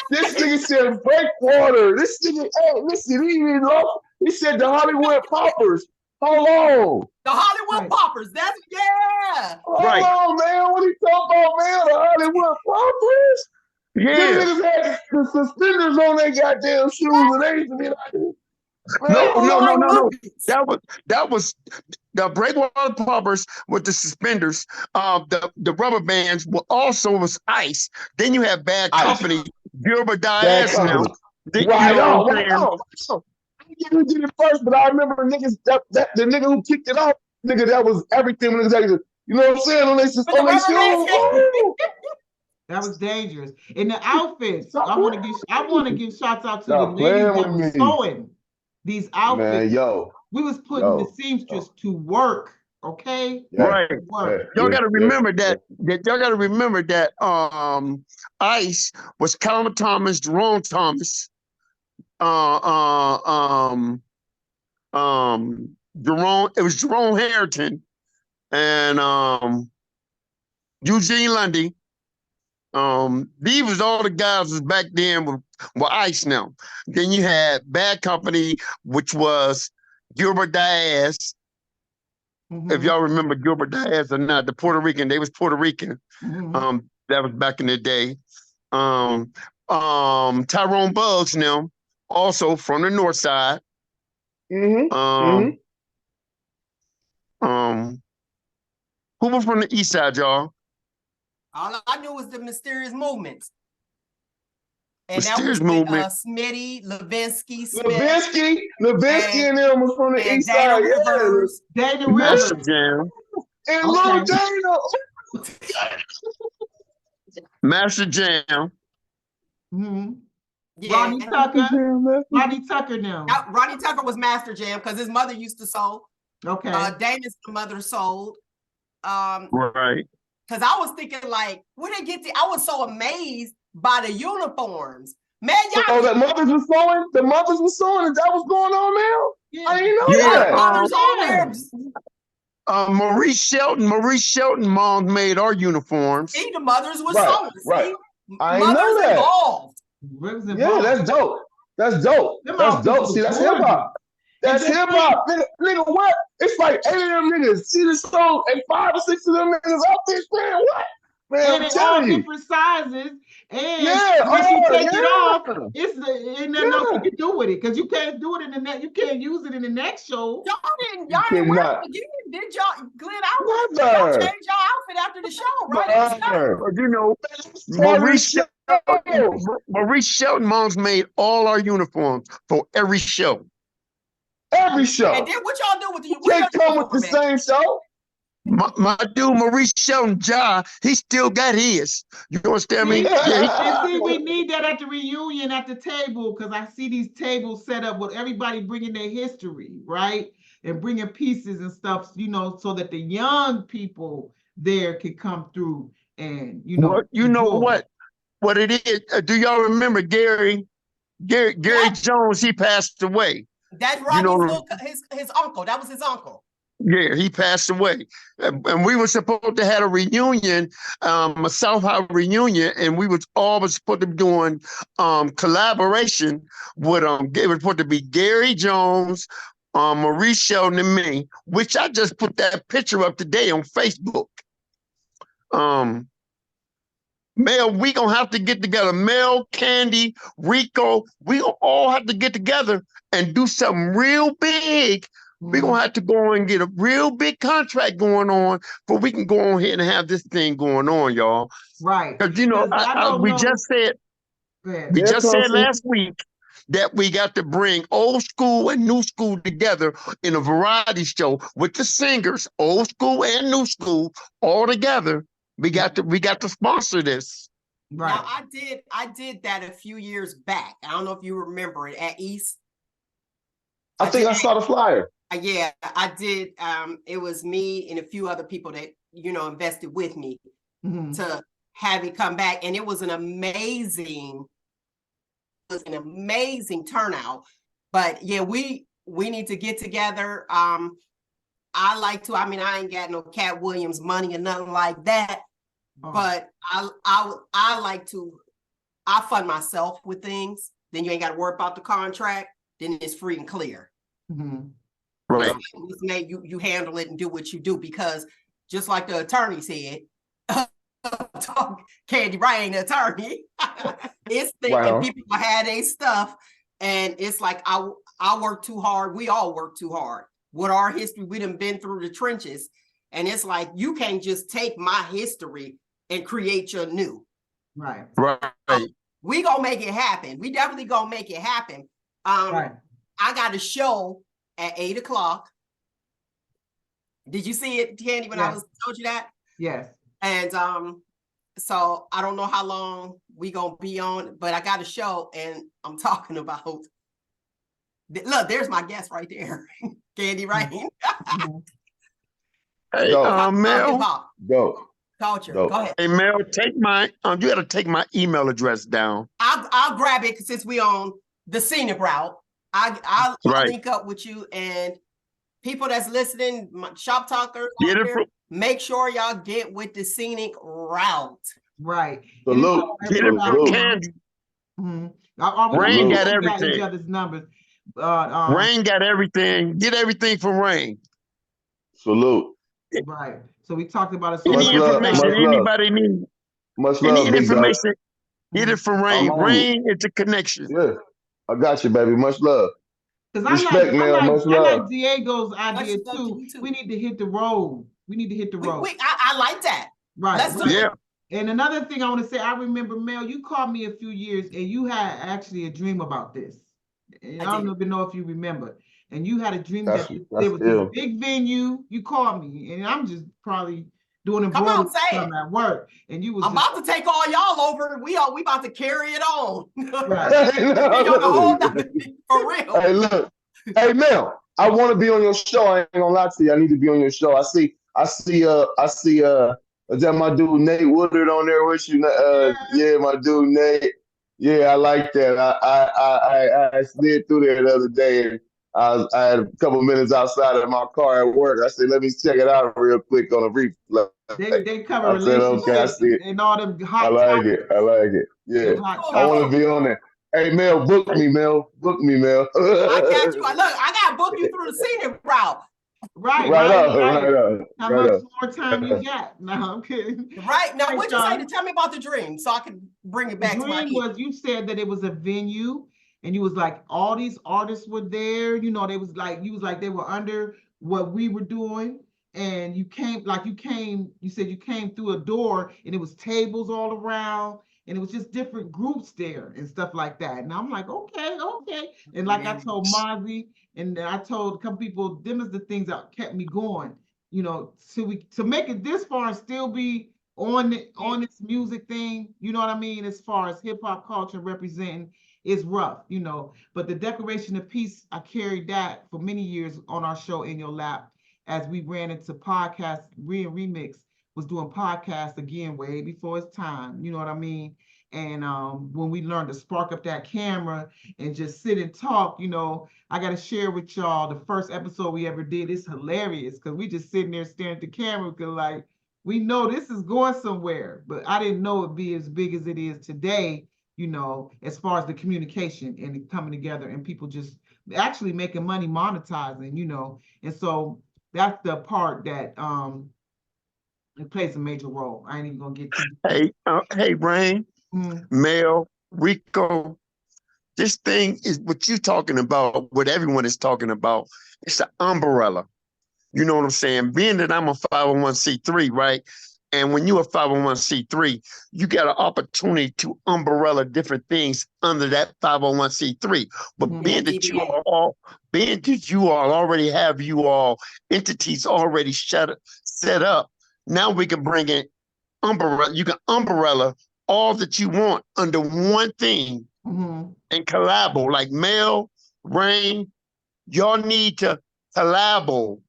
This nigga said breakwater. This nigga, hey, listen, he didn't know. He said the Hollywood Poppers. Hold on. The Hollywood Right. Poppers. That's Hold Right. on, man. What he talking about, man? The Hollywood Poppers? Them Yeah. niggas had the suspenders on their goddamn shoes and they used to be like, man, No, look no, hold no, like no, on. no. movies. That was the breakwater poppers with the suspenders. The rubber bands were also was ice. Then you have Bad Ice. Company, Gilbert Bad Diaz now. company. You Right know on, what I'm right saying? on, right on. I get who did it first, but I remember niggas that the nigga who kicked it off, nigga, that was everything. Niggas had to, you know what I'm saying? On With they the on they rubber bands. shoes. That was dangerous. In the outfits, Stop I want to give shots out to the Stop ladies playing that with was me. sewing these Man, outfits. yo. We was putting the Yo. seamstress to work, okay? Yeah, Right. To yeah, work. Y'all yeah, got to yeah, remember yeah. that y'all got to remember that Ice was Calvin Thomas, Jerome Thomas, Jerome. It was Jerome Harrington and Eugene Lundy. These was all the guys was back then were Ice now. Then you had Bad Company, which was Gilbert Diaz. If y'all remember Gilbert Diaz or not, the Puerto Rican, they was Puerto Rican. That was back in the day. Tyrone Bugs now, also from the north side. Um, who was from the east side, y'all? All I knew was the Mysterious Movements. And Mysterious that was with Movement. Smitty, Levinsky, Smith, Levinsky and them was from the and east Dana side. Rivers. Dana Master Rivers. Jam. Yeah. And Okay. Lil Dana. Master Jam. Yeah. Ronnie Tucker. Jam, Ronnie Tucker now. Ronnie Tucker was Master Jam because his mother used to sew. Okay. Dana's mother sold. Right. Because I was thinking, like, where they get I was so amazed by the uniforms. Man, y'all. So the mothers was sewing. The mothers was sewing. Is that what's going on now? Yeah. I didn't know Yeah. that. Mothers on there. Maurice Shelton mom made our uniforms. See, the mothers were Right, sewing. right. See, I didn't know mothers that. involved. Yeah, that's dope. That's dope. Them That's outfits dope. was See, that's gorgeous. hip hop. That's And hip hop. Nigga, what? It's like 8 of them niggas. See the song and 5 or 6 of them niggas out there saying what? Man, And I'm they all telling you. different sizes. And Yeah, once you take it yeah. off, ain't nothing else you Yeah. can do with it. Because you can't do it in the next, you can't use it in the next show. Y'all didn't wear cannot. it again, did y'all? Glenn, y'all Never. changed y'all outfit after the show, right? Never. You know, Maurice Maurice Shelton moms made all our uniforms for every show. Every show. And then what y'all do with You can't come with the same show. My dude Maurice Shelton, he still got his. You understand me? And see, we need that at the reunion at the table, because I see these tables set up with everybody bringing their history, right? And bringing pieces and stuff, you know, so that the young people there can come through and, you know. Well, you know what it is? Do y'all remember Gary Jones? He passed away. That's right. You know, his uncle. That was his uncle. Yeah, he passed away, and we were supposed to have a reunion, a South High reunion, and we was all supposed to be doing collaboration with It was supposed to be Gary Jones, Maurice Shelton, and me, which I just put that picture up today on Facebook. Mel, we gonna have to get together. Mel, Candee, RECO, we gonna all have to get together and do something real big. We're gonna have to go and get a real big contract going on before we can go on here and have this thing going on, y'all. Right. Because you know, we just said last week that we got to bring old school and new school together in a variety show with the singers, old school and new school, all together. We got to sponsor this. Right. Now I did that a few years back. I don't know if you remember it at East. I think I saw the flyer. Yeah, I did. It was me and a few other people that, you know, invested with me to have it come back. And it was an amazing turnout. But yeah, we need to get together. I I like to, I mean, I ain't got no Cat Williams money or nothing like that, but I like to, I fund myself with things. Then you ain't got to worry about the contract. Then it's free and clear. Mm-hmm. Right. You handle it and do what you do, because just like the attorney said, Candee Reign, the attorney, it's thinking people had their stuff, and it's like I work too hard. We all work too hard. With our history, we done been through the trenches, and it's like you can't just take my history and create your new. Right. So we gonna make it happen. We definitely gonna make it happen. I got a show at 8 o'clock. Did you see it, Candee, when I told you that? Yes. And so I don't know how long we gonna be on, but I got a show and I'm talking about, look, there's my guest right there, Candee Reign. Hey, Mel. Go. Culture. Go ahead. Hey, Mel, take my, you gotta take my email address down. I'll grab it since we on the Scenic Route. I'll link up with you, and people that's listening, shop talkers, make sure y'all get with the Scenic Route. Right. Salute. Get it from Candee. Rain got everything. Each other's numbers. Rain got everything. Get everything from Rain. Salute. Right. So we talked about it. Any information anybody needs. Much love. Any information, get it from Rain. Rain, it's a connection. Yeah. I got you, baby. Much love. Because Respect, Mel. Much love. I like Diego's idea too. We need to hit the road. We need to hit the road. I like that. Right. Let's do it. And another thing I want to say, I remember, Mel, you called me a few years and you had actually a dream about this. And I don't even know if you remember. And you had a dream that there was this big venue. You called me, and I'm just probably doing a broad at work. And you was I'm about to take all y'all over. We about to carry it on. Right. For real. Hey, look. Hey, Mel, I want to be on your show. I ain't gonna lie to you. I need to be on your show. I see that my dude Nate Woodard on there with you. Yeah, my dude Nate. Yeah, I like that. I slid through there the other day, and I had a couple minutes outside of my car at work. I said, let me check it out real quick on a replay. They cover relationships I see it. and all them hot I like it. Yeah, I want to be on there. Hey, Mel, book me, Mel. I got you. Look, I got to book you through the Scenic Route. Right up. How much more time you got? No, I'm kidding. Right. Now, what'd you say to tell me about the dream so I can bring it back to my dream? You said that it was a venue, and you was like, all these artists were there. You know, you was like they were under what we were doing. And you said you came through a door and it was tables all around. And it was just different groups there and stuff like that. And I'm like, okay. And like I told Mozzie, and I told a couple people, them is the things that kept me going, you know, to make it this far and still be on this music thing, you know what I mean? As far as hip hop culture representing is rough, you know. But the Declaration of Peace, I carried that for many years on our show InYoLap as we ran into podcasts. Remixx was doing podcasts again way before its time, you know what I mean? And when we learned to spark up that camera and just sit and talk, you know, I got to share with y'all the first episode we ever did. It's hilarious because we just sitting there staring at the camera because like, we know this is going somewhere, but I didn't know it'd be as big as it is today, you know, as far as the communication and it coming together and people just actually making money monetizing, you know. And so that's the part that it plays a major role. I ain't even gonna get to. Hey, Rain, Mel, RECO. This thing is what you're talking about. What everyone is talking about. It's an umbrella. You know what I'm saying? Being that I'm a 501c3, right? And when you're a 501c3, you got an opportunity to umbrella different things under that 501c3. But being that you all already have entities already set up. Now we can bring in umbrella. You can umbrella all that you want under one thing and collabo. Like Mel, Rain, y'all need to collabo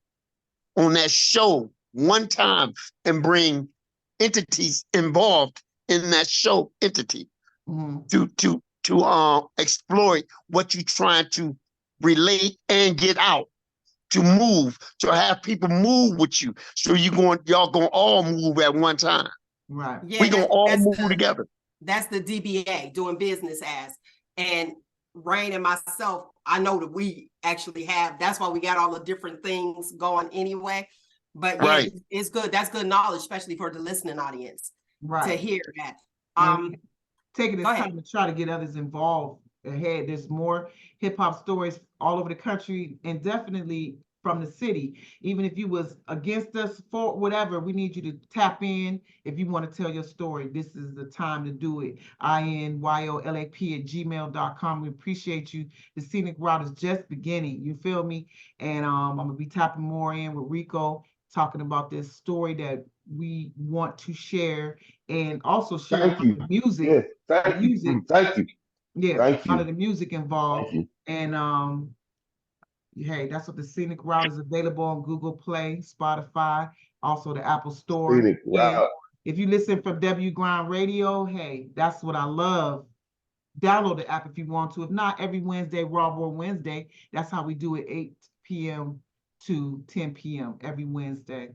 on that show one time and bring entities involved in that show entity to exploit what you're trying to relate and get out. to move, to have people move with you. So y'all gonna all move at one time. Right. Yeah, We gonna all move together. That's the DBA, doing business as. And Reign and myself, I know that we actually have, that's why we got all the different things going anyway. But yeah, Right. it's good. That's good knowledge, especially for the listening audience to hear that. Taking this go ahead. time to try to get others involved ahead. There's more hip hop stories all over the country and definitely from the city. Even if you was against us for whatever, we need you to tap in. If you want to tell your story, this is the time to do it. INYOLAP@gmail.com. We appreciate you. The Scenic Route is just beginning. You feel me? And I'm gonna be tapping more in with RECO, talking about this story that we want to share and also share Thank you. the music. Yeah, thank you. Thank you. Yeah, Thank a lot you. of the music involved. Thank you. And hey, that's what the Scenic Route is available on Google Play, Spotify, also the Apple Store. Scenic Yeah. Route. If you listen from W Grind Radio, hey, that's what I love. Download the app if you want to. If not, every Wednesday, Raw Boy Wednesday. That's how we do it, 8 p.m. to 10 p.m. every Wednesday.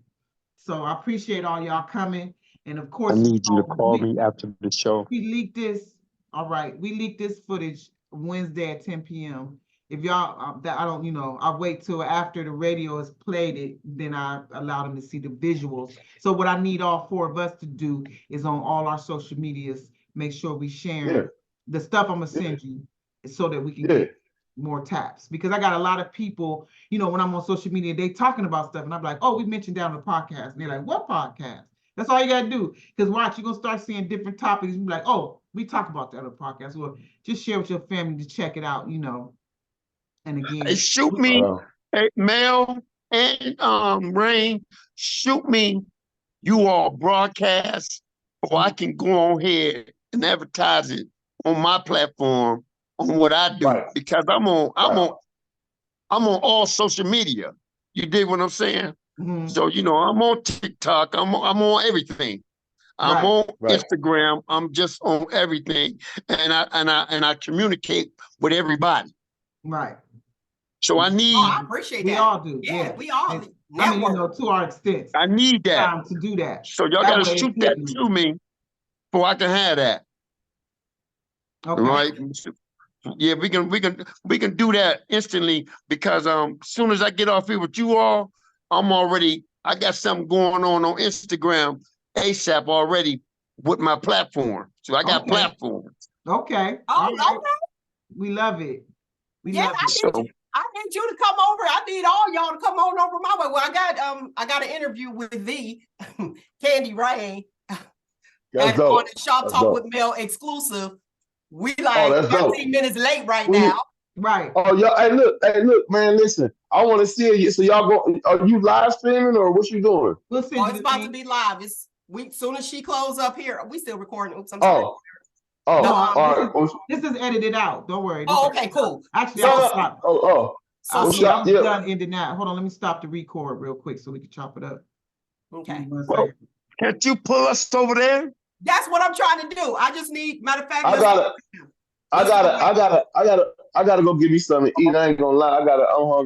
So I appreciate all y'all coming. And of course, I need you to call me after the show. we leaked this. All right, we leaked this footage Wednesday at 10 p.m. If y'all, I don't, I wait till after the radio has played it, then I allow them to see the visuals. So what I need all four of us to do is on all our social medias, make sure we share the stuff I'm gonna send you so that we can get more taps. Because I got a lot of people, when I'm on social media, they talking about stuff and I'm like, oh, we mentioned down the podcast. And they're like, what podcast? That's all you gotta do. Because watch, you're gonna start seeing different topics. You're like, oh, we talk about that on the podcast. Well, just share with your family to check it out, And again, Hey, shoot me, hey, Mel and Reign, shoot me. You all broadcast, or I can go on here and advertise it on my platform on what I do because I'm on all social media. You dig what I'm saying? Mhm. So I'm on TikTok. I'm on everything. I'm on Instagram. I'm just on everything, and I communicate with everybody. Right. So I need. I appreciate that. We all do. Yeah, we all. To our extent. I need that time to do that. So y'all gotta shoot that to me, so I can have that. Okay. Right. Yeah, we can do that instantly because soon as I get off here with you all, I got something going on Instagram ASAP already with my platform. So I got platforms. Okay. Oh, right. We love it. I need you to come over. I need all y'all to come on over my way. Well, I got an interview with the Candee Reign on the Shop Talk with Mel exclusive. We like 15 minutes late right now. Right. Oh, y'all, hey, look, man, listen. I want to see you. So y'all are you live streaming or what you doing? We'll send it's about to be live. Soon as she close up here, we still recording. Oops, I'm sorry. This is edited out. Don't worry. Okay, cool. Actually, I'll stop. I'm done ending that. Hold on, let me stop the record real quick so we can chop it up. Okay. Well, can't you pull us over there? That's what I'm trying to do. I just need, matter of fact, I gotta go give me something to eat. I ain't gonna lie. I'm hungry.